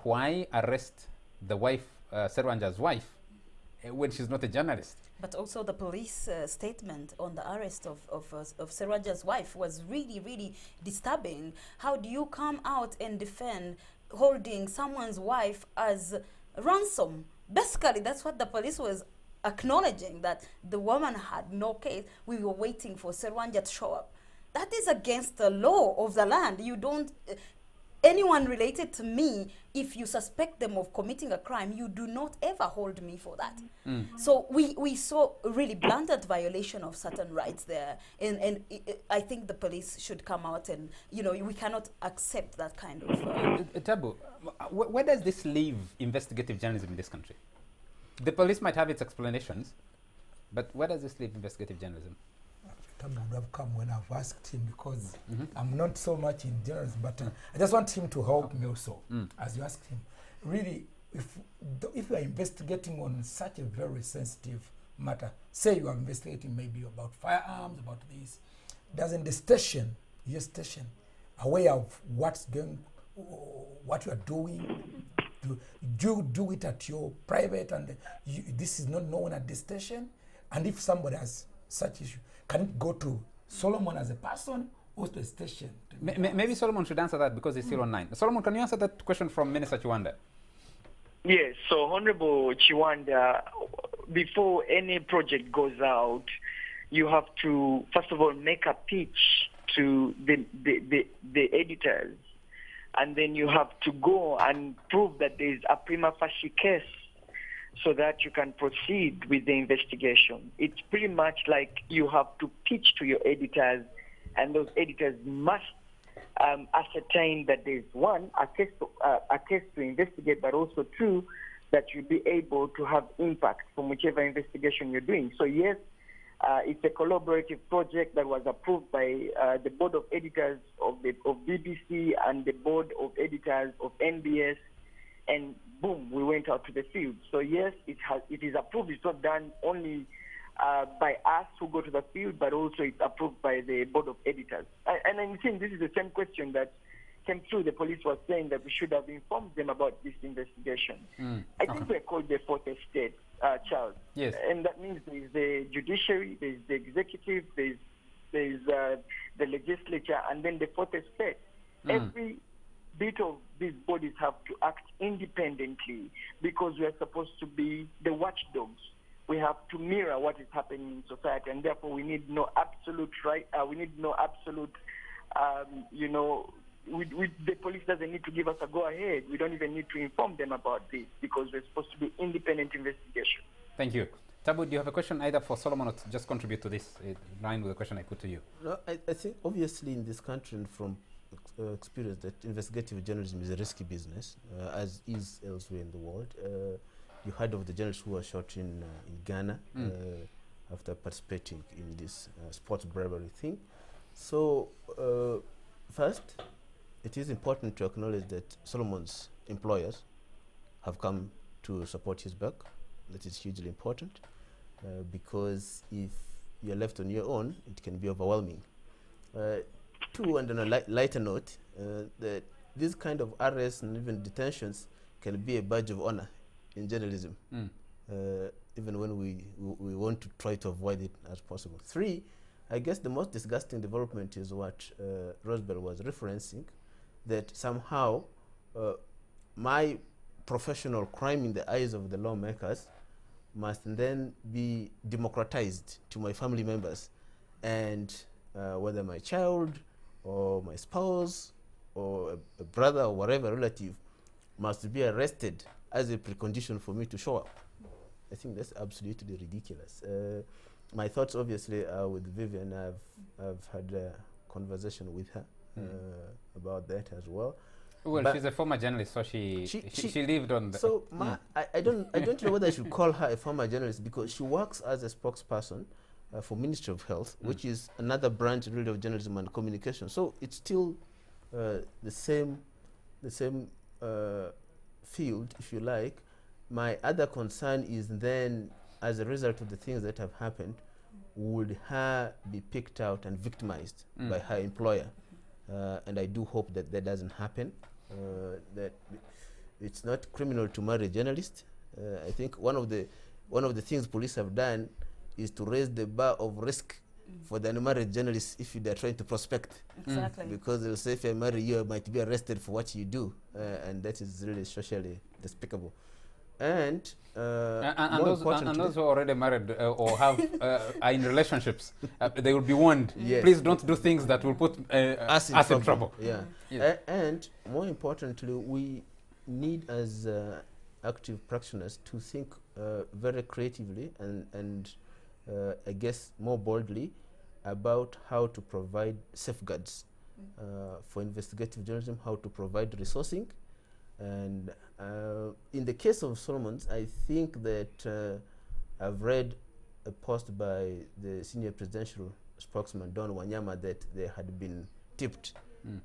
why arrest the wife, Serwanja's wife, when she's not a journalist? But also the police statement on the arrest of Serwanja's wife was really, really disturbing. How do you come out and defend holding someone's wife as ransom? Basically, that's what the police was acknowledging, that the woman had no case. We were waiting for Serwanja to show up. That is against the law of the land. You don't... anyone related to me, if you suspect them of committing a crime, you do not ever hold me for that. So we saw a really blatant violation of certain rights there. And I think the police should come out and, you know, we cannot accept that kind of... Tabu, where does this leave investigative journalism in this country? The police might have its explanations, but where does this leave investigative journalism? Tabu would have come when I've asked him, because I'm not so much in journalism, but I just want him to help me also, as you asked him. Really, if you are investigating on such a very sensitive matter, say you are investigating maybe about firearms, about this, doesn't the station, your station, aware of what's going, what you are doing? Do you do it at your private, and this is not known at the station? And if somebody has such issue, can it go to Solomon as a person or to a station? Maybe Solomon should answer that, because he's still online. Solomon, can you answer that question from Minister Kiwanda? Yes, so Honorable Kiwanda, before any project goes out, you have to, first of all, make a pitch to the editors, and then you have to go and prove that there is a prima facie case so that you can proceed with the investigation. It's pretty much like you have to pitch to your editors, and those editors must ascertain that there's one, a case to investigate, but also two, that you'll be able to have impact from whichever investigation you're doing. So yes, it's a collaborative project that was approved by the board of editors of BBC and the board of editors of NBS, and boom, we went out to the field. So yes, it is approved. It's not done only by us who go to the field, but also it's approved by the board of editors. And I think this is the same question that came through. The police was saying that we should have informed them about this investigation. I think we're called the Fourth Estate, Charles. Yes. And that means there's the judiciary, there's the executive, there's the legislature, and then the Fourth Estate. Every bit of these bodies have to act independently, because we are supposed to be the watchdogs. We have to mirror what is happening in society, and therefore we need no absolute right. We need no absolute, the police doesn't need to give us a go-ahead. We don't even need to inform them about this, because we're supposed to be independent investigation. Thank you. Tabu, do you have a question either for Solomon or to just contribute to this, in line with the question I put to you? No, I think obviously in this country, and from experience, that investigative journalism is a risky business, as is elsewhere in the world. You heard of the journalists who were shot in Ghana after participating in this sports bribery thing. So first, it is important to acknowledge that Solomon's employers have come to support his back. That is hugely important, because if you're left on your own, it can be overwhelming. Two, and on a lighter note, that this kind of arrests and even detentions can be a badge of honor in journalism, even when we want to try to avoid it as possible. Three, I guess the most disgusting development is what Rosebell was referencing, that somehow my professional crime in the eyes of the lawmakers must then be democratized to my family members, and whether my child or my spouse or a brother or whatever relative must be arrested as a precondition for me to show up. I think that's absolutely ridiculous. My thoughts obviously are with Vivian. I've had a conversation with her about that as well. Well, but she's a former journalist, so she lived on the... So I don't know whether I should call her a former journalist, because she works as a spokesperson for Ministry of Health, which is another branch really of journalism and communication. So it's still the same field, if you like. My other concern is then, as a result of the things that have happened, would her be picked out and victimized by her employer? And I do hope that that doesn't happen. That it's not criminal to marry a journalist. I think one of the things police have done is to raise the bar of risk for the unmarried journalists if they're trying to prospect. Exactly. Because they'll say if I marry you, I might be arrested for what you do, and that is really socially despicable. And those who are already married or have are in relationships, they will be warned. Yes. Please don't do things that will put us in trouble. Yeah. Yes. And more importantly, we need as active practitioners to think very creatively and I guess more boldly about how to provide safeguards for investigative journalism, how to provide resourcing. And in the case of Solomon's, I think that I've read a post by the senior presidential spokesman, Don Wanyama, that they had been tipped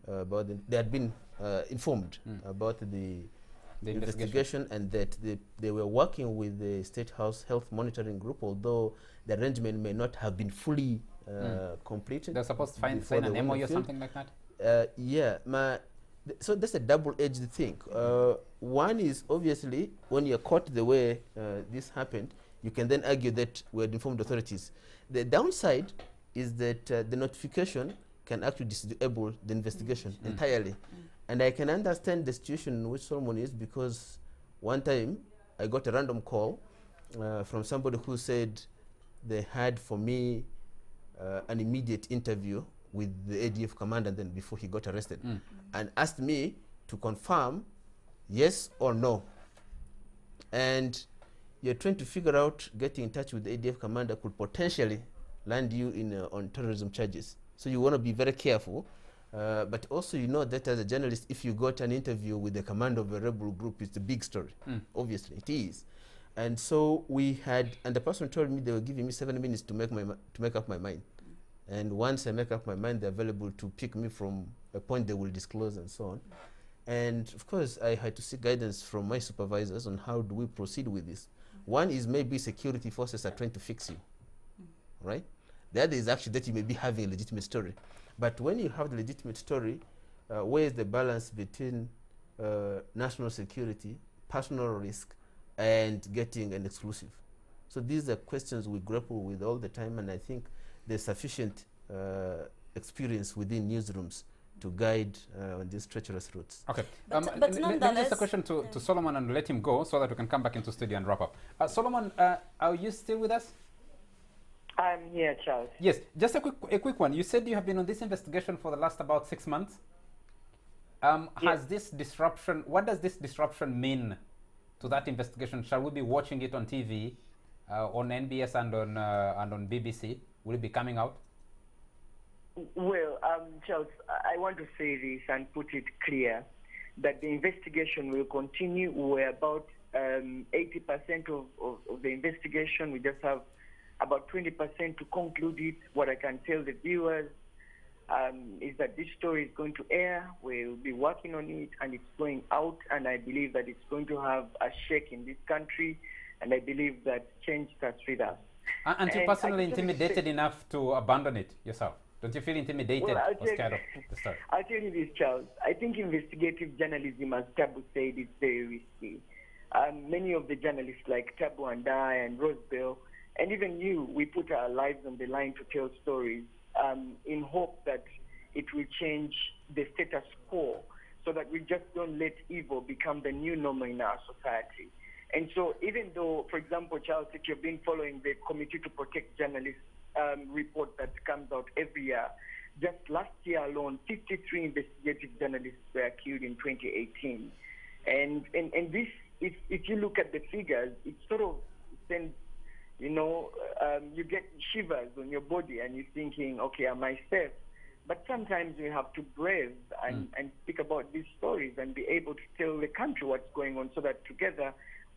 about they had been informed about the investigation, and that they were working with the State House Health Monitoring Group, although the arrangement may not have been fully completed. They're supposed to sign an MOU or something like that? Yeah. So that's a double-edged thing. One is obviously when you're caught the way this happened, you can then argue that we had informed authorities. The downside is that the notification can actually disable the investigation entirely. And I can understand the situation in which Solomon is, because one time I got a random call from somebody who said they had for me an immediate interview with the ADF commander then before he got arrested, and asked me to confirm yes or no. And you're trying to figure out getting in touch with the ADF commander could potentially land you in on terrorism charges. So you want to be very careful. But also, you know that as a journalist, if you got an interview with the commander of a rebel group, it's a big story. Obviously, it is. And so we had, and the person told me they were giving me 7 minutes to make up my mind. And once I make up my mind, they're available to pick me from a point they will disclose and so on. And of course, I had to seek guidance from my supervisors on how do we proceed with this. One is maybe security forces are trying to fix you, right? The other is actually that you may be having a legitimate story. But when you have the legitimate story, where is the balance between national security, personal risk, and getting an exclusive? So these are questions we grapple with all the time, and I think there's sufficient experience within newsrooms to guide on these treacherous routes. Okay. But let me ask a question to Solomon and let him go so that we can come back into studio and wrap up. Solomon, are you still with us? I'm here, Charles. Yes, just a quick one. You said you have been on this investigation for the last about 6 months. Yes. Has this disruption, what does this disruption mean to that investigation? Shall we be watching it on TV, on NBS and on BBC? Will it be coming out? Well, Charles, I want to say this and put it clear that the investigation will continue. We're about 80% of the investigation. We just have about 20% to conclude it. What I can tell the viewers is that this story is going to air. We'll be working on it, and it's going out, and I believe that it's going to have a shake in this country, and I believe that change starts with us. And you're personally intimidated enough to abandon it yourself? Don't you feel intimidated or scared of the story? I'll tell you this, Charles. I think investigative journalism, as Tabu said, is very risky. Many of the journalists like Tabu and I and Rosebell, and even you, we put our lives on the line to tell stories in hope that it will change the status quo so that we just don't let evil become the new normal in our society. And so even though, for example, Charles, if you've been following the Committee to Protect Journalists report that comes out every year, just last year alone, 53 investigative journalists were killed in 2018. And this, if you look at the figures, it sort of sends, you get shivers on your body and you're thinking, okay, am I safe? But sometimes we have to brave and speak about these stories and be able to tell the country what's going on so that together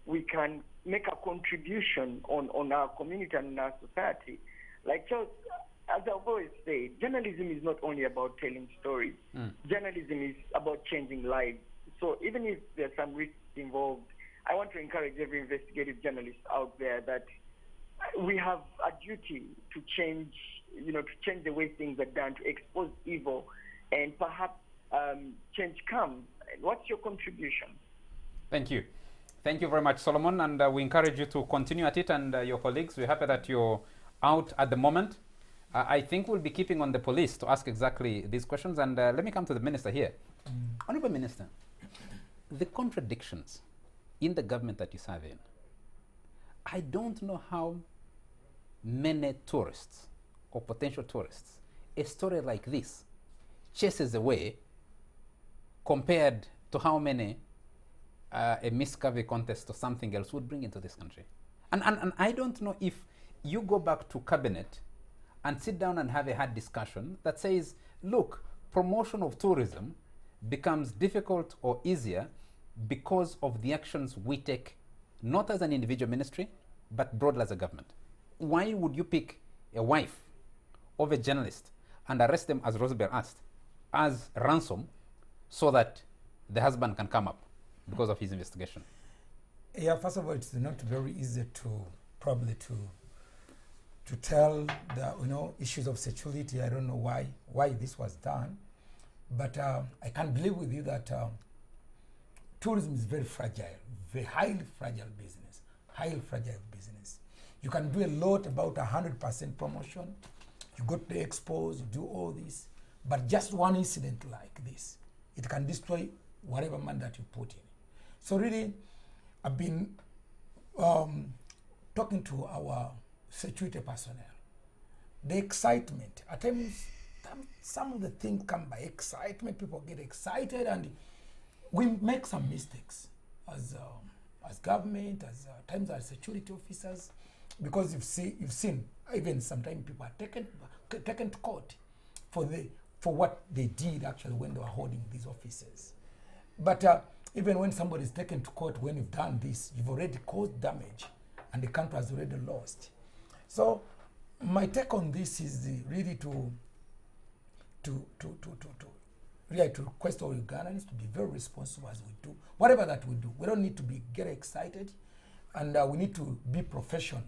we can make a contribution on our community and in our society. Like Charles, as I've always said, journalism is not only about telling stories. Journalism is about changing lives. So even if there's some risks involved, I want to encourage every investigative journalist out there that we have a duty to change, to change the way things are done, to expose evil, and perhaps change comes. What's your contribution? Thank you. Thank you very much, Solomon, and we encourage you to continue at it, and your colleagues. We're happy that you're out at the moment. I think we'll be keeping on the police to ask exactly these questions, and let me come to the minister here. Honorable Minister, the contradictions in the government that you serve in, I don't know how many tourists or potential tourists a story like this chases away compared to how many a Miss Curvy contest or something else would bring into this country. And I don't know if you go back to cabinet and sit down and have a hard discussion that says, look, promotion of tourism becomes difficult or easier because of the actions we take, not as an individual ministry, but broadly as a government. Why would you pick a wife of a journalist and arrest them, as Rosabel asked, as ransom so that the husband can come up because of his investigation? Yeah, first of all, it's not very easy to probably to tell the issues of security. I don't know why this was done, but I can believe with you that tourism is very fragile, very highly fragile business, highly fragile business. You can do a lot about 100% promotion. You go to the expos, you do all this, but just one incident like this, it can destroy whatever money that you put in. So really, I've been talking to our security personnel. The excitement, at times, some of the things come by excitement. People get excited, and we make some mistakes as government, as times as security officers, because you've seen even sometimes people are taken to court for what they did actually when they were holding these offices. But even when somebody is taken to court, when you've done this, you've already caused damage, and the country has already lost. So my take on this is really to request all Ugandans to be very responsible as we do whatever that we do. We don't need to get excited, and we need to be professional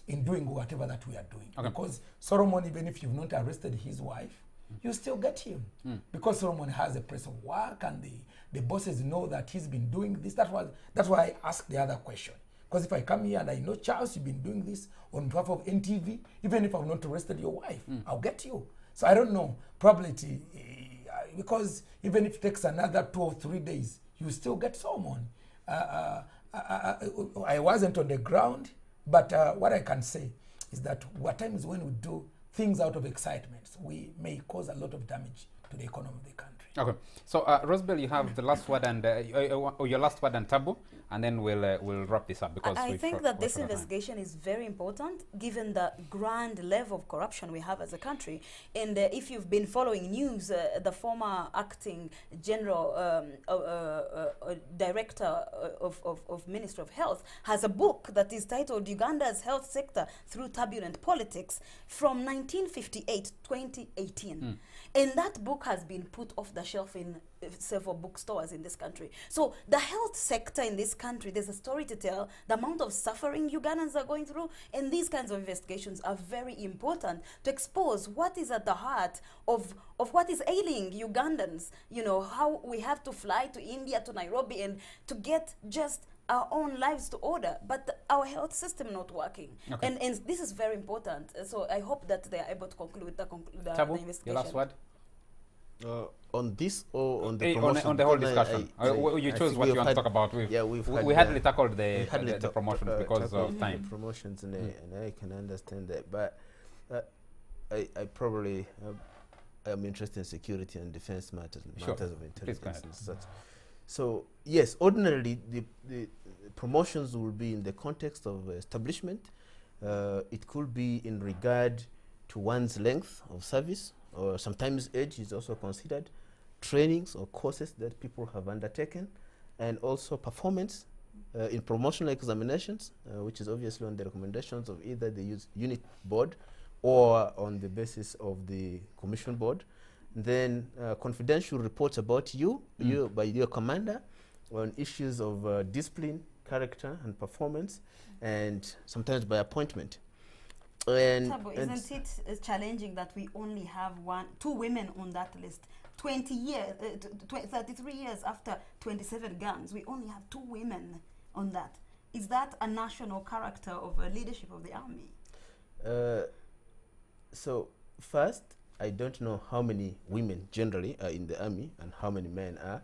in doing whatever that we are doing. Okay. Because Solomon, even if you've not arrested his wife, you still get him. Because Solomon has a place of work, and the bosses know that he's been doing this. That's why I asked the other question. Because if I come here and I know, Charles, you've been doing this on behalf of NTV, even if I've not arrested your wife, I'll get you. So I don't know, probably because even if it takes another 2 or 3 days, you still get Solomon. I wasn't on the ground, but what I can say is that at times when we do things out of excitement, we may cause a lot of damage to the economy of the country. Okay. So, Rosabel, you have the last word and your last word and Tabu, and then we'll wrap this up because I think that this investigation is very important given the grand level of corruption we have as a country. And if you've been following news, the former acting general director of Ministry of Health has a book that is titled Uganda's Health Sector Through Turbulent Politics from 1958 to 2018. And that book has been put off the shelf in several bookstores in this country. So the health sector in this country, there's a story to tell. The amount of suffering Ugandans are going through, and these kinds of investigations are very important to expose what is at the heart of what is ailing Ugandans. You know, how we have to fly to India, to Nairobi, and to get just our own lives to order, but our health system not working. Okay. And this is very important. So I hope that they are able to conclude the investigation. Your last word? On this or on the promotion? On the whole discussion. You choose what you want to talk about. We hardly tackled the promotions because of time. Promotions, and I can understand that. But I probably am interested in security and defense matters, matters of intelligence and such. So yes, ordinarily the promotions will be in the context of establishment. It could be in regard to one's length of service, or sometimes age is also considered, trainings or courses that people have undertaken, and also performance in promotional examinations, which is obviously on the recommendations of either the unit board or on the basis of the commission board. Then confidential reports about you by your commander on issues of discipline, character, and performance, and sometimes by appointment. And isn't it challenging that we only have 2 women on that list? 20 years, 33 years after 27 guns, we only have 2 women on that. Is that a national character of leadership of the army? So first, I don't know how many women generally are in the army and how many men are,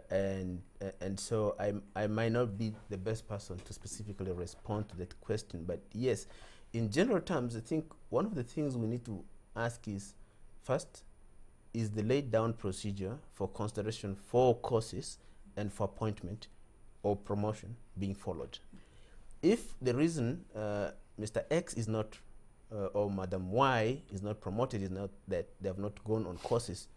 and so I might not be the best person to specifically respond to that question. But yes, in general terms, I think one of the things we need to ask is, first, is the laid down procedure for consideration for courses and for appointment or promotion being followed? If the reason Mr. X is not or Madam Y is not promoted is not that they have not gone on courses,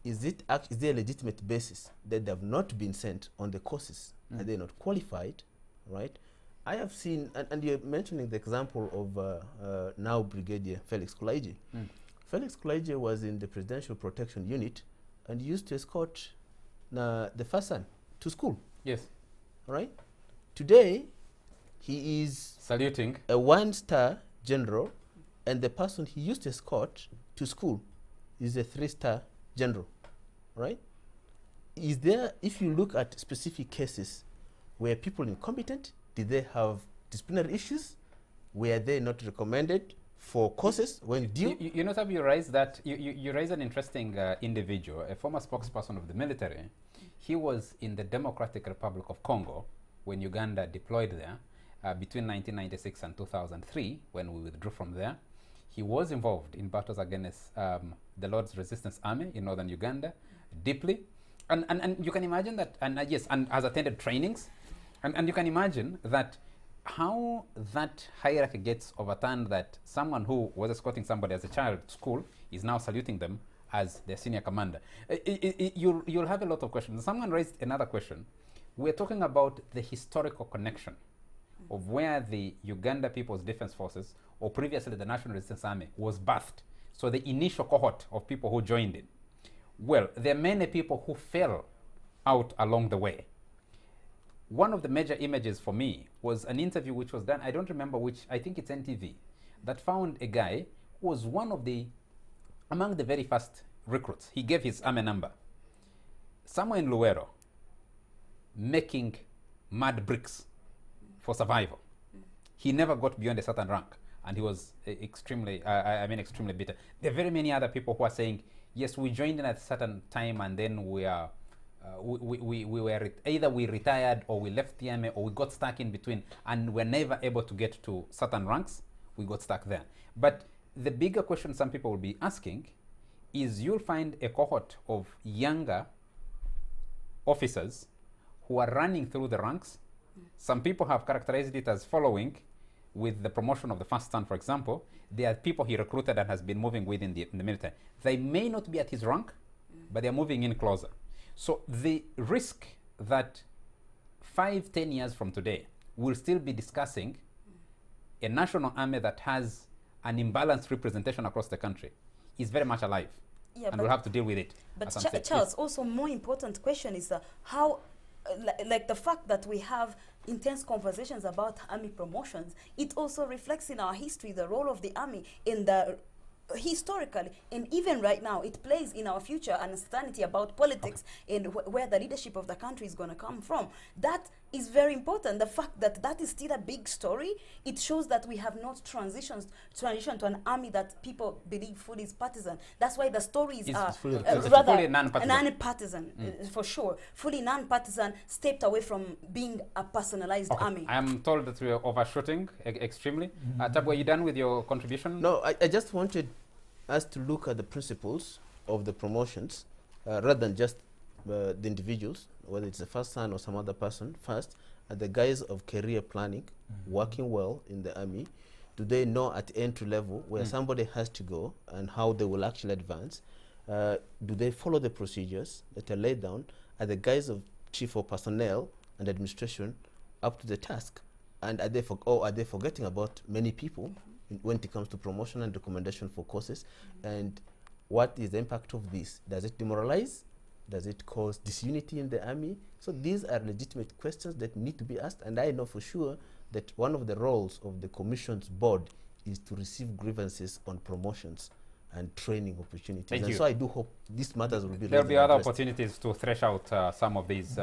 is there a legitimate basis that they have not been sent on the courses? Are they not qualified, right? I have seen, and you're mentioning the example of now Brigadier Felix Kulaije. Felix Kulaije was in the Presidential Protection Unit and used to escort the first son to school. Yes. Right? Today, he is saluting a 1-star general, and the person he used to escort to school is a 3-star general. Right? Is there, if you look at specific cases, were people incompetent? Did they have disciplinary issues? Were they not recommended for courses when due? You know, Tab, you raise that, you raise an interesting individual, a former spokesperson of the military. He was in the Democratic Republic of Congo when Uganda deployed there between 1996 and 2003, when we withdrew from there. He was involved in battles against the Lord's Resistance Army in northern Uganda deeply. And you can imagine that, and yes, and has attended trainings. And you can imagine that how that hierarchy gets overturned, that someone who was escorting somebody as a child to school is now saluting them as their senior commander. You'll have a lot of questions. Someone raised another question. We're talking about the historical connection of where the Uganda People's Defense Forces, or previously the National Resistance Army, was birthed. So the initial cohort of people who joined it. Well, there are many people who fell out along the way. One of the major images for me was an interview which was done, I don't remember which, I think it's NTV, that found a guy who was among the very first recruits. He gave his army number. Somewhere in Luwero, making mud bricks for survival. He never got beyond a certain rank, and he was extremely bitter. There are very many other people who are saying, yes, we joined in at a certain time, and then we are either we retired or we left the army or we got stuck in between and we're never able to get to certain ranks. We got stuck there. But the bigger question some people will be asking is, you'll find a cohort of younger officers who are running through the ranks. Some people have characterized it as following with the promotion of the first son, for example. There are people he recruited and has been moving within the military. They may not be at his rank, but they're moving in closer. So the risk that 5-10 years from today, we'll still be discussing a national army that has an imbalanced representation across the country is very much alive. Yeah, and we'll have to deal with it. But Charles, also more important question is how, like the fact that we have intense conversations about army promotions, it also reflects in our history the role of the army in the historically, and even right now, it plays in our future uncertainty about politics and where the leadership of the country is going to come from. That is very important. The fact that that is still a big story, it shows that we have not transitioned to an army that people believe fully is partisan. That's why the stories are rather non-partisan, for sure. Fully non-partisan, stepped away from being a personalized army. I am told that we are overshooting extremely. Tab, were you done with your contribution? No, I just wanted us to look at the principles of the promotions rather than just the individuals, whether it's the first son or some other person, first, at the guise of career planning, working well in the army. Do they know at entry level where somebody has to go and how they will actually advance? Do they follow the procedures that are laid down at the guise of chief of personnel and administration up to the task? And are they forgetting about many people when it comes to promotion and recommendation for courses? And what is the impact of this? Does it demoralize? Does it cause disunity in the army? So these are legitimate questions that need to be asked, and I know for sure that one of the roles of the commission's board is to receive grievances on promotions. and training opportunities. Thank and you. so I do hope these matters will be There will be raised and other addressed. opportunities to thresh out some of these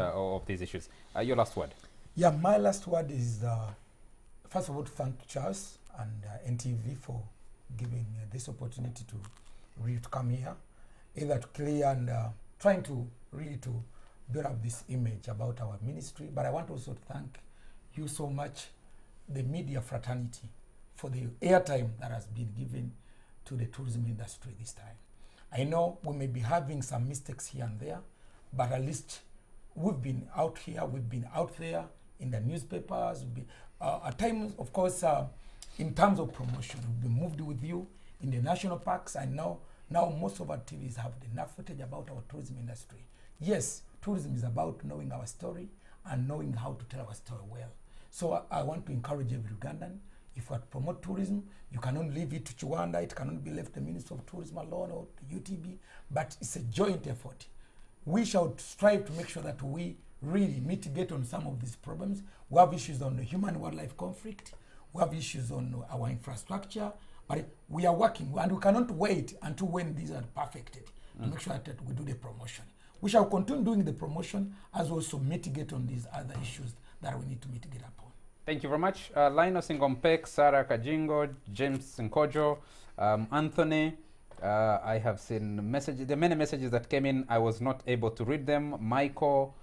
issues. Your last word. Yeah, my last word is, first of all, to thank Charles and NTV for giving this opportunity to really to come here, either to clear and trying to really to build up this image about our ministry. But I want also to thank you so much, the media fraternity, for the airtime that has been given to the tourism industry this time. I know we may be having some mistakes here and there, but at least we've been out here, we've been out there in the newspapers. At times, of course, in terms of promotion, we've been moved with you in the national parks. I know now most of our TVs have enough footage about our tourism industry. Yes, tourism is about knowing our story and knowing how to tell our story well. So I want to encourage every Ugandan, if we promote tourism, you cannot leave it to Kiwanda, it cannot be left the Minister of Tourism alone or the UTB, but it's a joint effort. We shall strive to make sure that we really mitigate on some of these problems. We have issues on the human-wildlife conflict, we have issues on our infrastructure, but we are working, and we cannot wait until when these are perfected to make sure that we do the promotion. We shall continue doing the promotion as also mitigate on these other issues that we need to mitigate upon. Thank you very much. Linus Ngompek, Sarah Kajingo, James Nkojo, Anthony. I have seen messages, the many messages that came in. I was not able to read them. Michael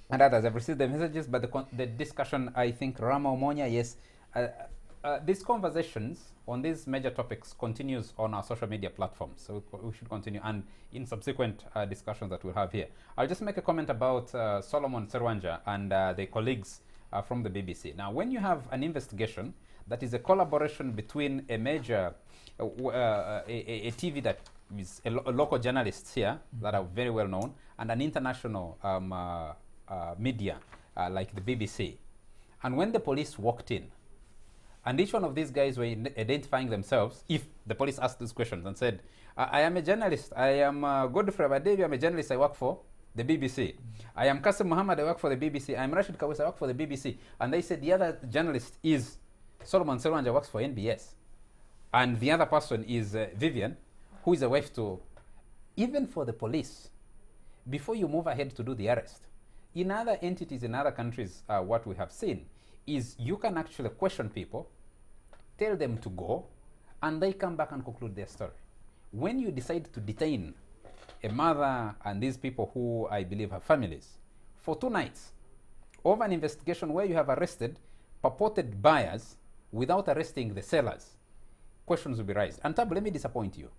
and others have received the messages, but the discussion, I think, Rama Omonya, yes. These conversations on these major topics continues on our social media platforms, so we should continue, and in subsequent discussions that we'll have here. I'll just make a comment about Solomon Serwanja and the colleagues from the BBC. Now, when you have an investigation that is a collaboration between a major, a TV that is a local journalists here that are very well known, and an international media like the BBC, and when the police walked in, and each one of these guys were identifying themselves, if the police asked these questions and said, I am a journalist, I am Godfrey Abadevi, I'm a journalist, I work for the BBC. I am Kasim Muhammad, I work for the BBC. I am Rashid Kawes, I work for the BBC. And they said the other journalist is Solomon Serwanja, works for NBS. And the other person is Vivian, who is a wife to, even for the police, before you move ahead to do the arrest. In other entities, in other countries, what we have seen is you can actually question people, tell them to go, and they come back and conclude their story. When you decide to detain a mother and these people who I believe have families for 2 nights over an investigation where you have arrested purported buyers without arresting the sellers, questions will be raised. And Tab, let me disappoint you.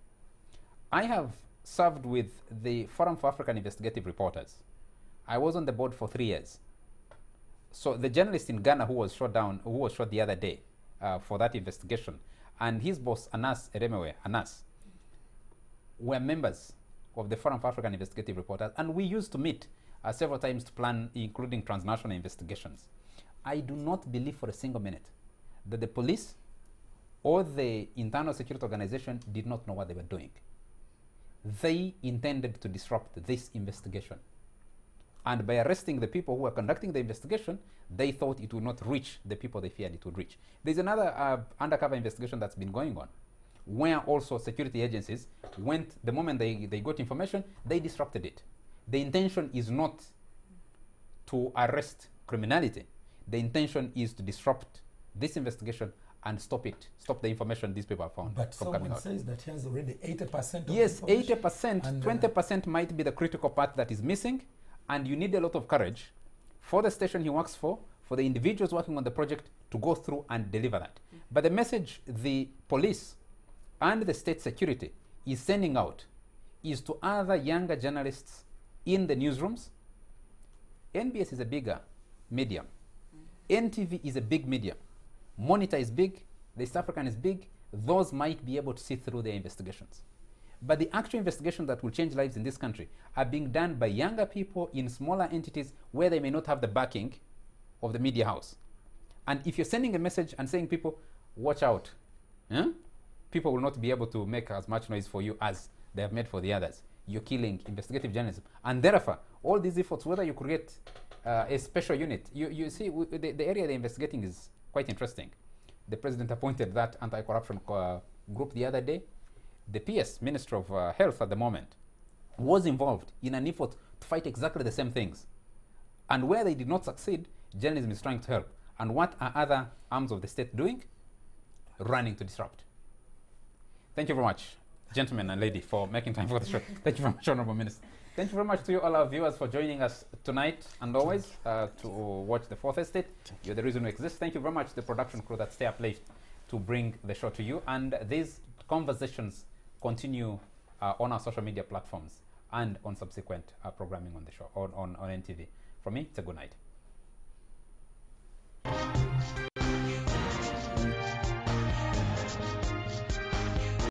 I have served with the Forum for African Investigative Reporters. I was on the board for 3 years. So the journalist in Ghana who was shot the other day for that investigation, and his boss, Anas Eremewe, were members of the Forum for African Investigative Reporters, and we used to meet several times to plan, including transnational investigations. I do not believe for a single minute that the police or the internal security organization did not know what they were doing. They intended to disrupt this investigation. And by arresting the people who were conducting the investigation, they thought it would not reach the people they feared it would reach. There's another undercover investigation that's been going on, where also security agencies went, the moment they got information, they disrupted it. The intention is not to arrest criminality. The intention is to disrupt this investigation and stop the information these people have found But from coming someone out. says that he has already 80% of Yes, information. 80%, 20% might be the critical part that is missing, and you need a lot of courage for the station he works for the individuals working on the project to go through and deliver that. But the message the police and the state security is sending out is to other younger journalists in the newsrooms. NBS is a bigger medium. NTV is a big medium. Monitor is big. The East African is big. Those might be able to see through their investigations. But the actual investigations that will change lives in this country are being done by younger people in smaller entities where they may not have the backing of the media house. And if you're sending a message and saying people, watch out, people will not be able to make as much noise for you as they have made for the others. You're killing investigative journalism. And therefore, all these efforts, whether you create a special unit, you see the area they're investigating is quite interesting. The president appointed that anti-corruption group the other day. the PS, Minister of Health at the moment, was involved in an effort to fight exactly the same things. And where they did not succeed, journalism is trying to help. And what are other arms of the state doing? Running to disrupt. Thank you very much, gentlemen and lady, for making time for the show. Thank you very much, Honorable Minister. Thank you very much to you, all our viewers, for joining us tonight and always to watch the Fourth Estate. You're the reason we exist. Thank you very much to the production crew that stay up late to bring the show to you. And these conversations continue on our social media platforms and on subsequent programming on the show, on NTV. From me, it's a good night.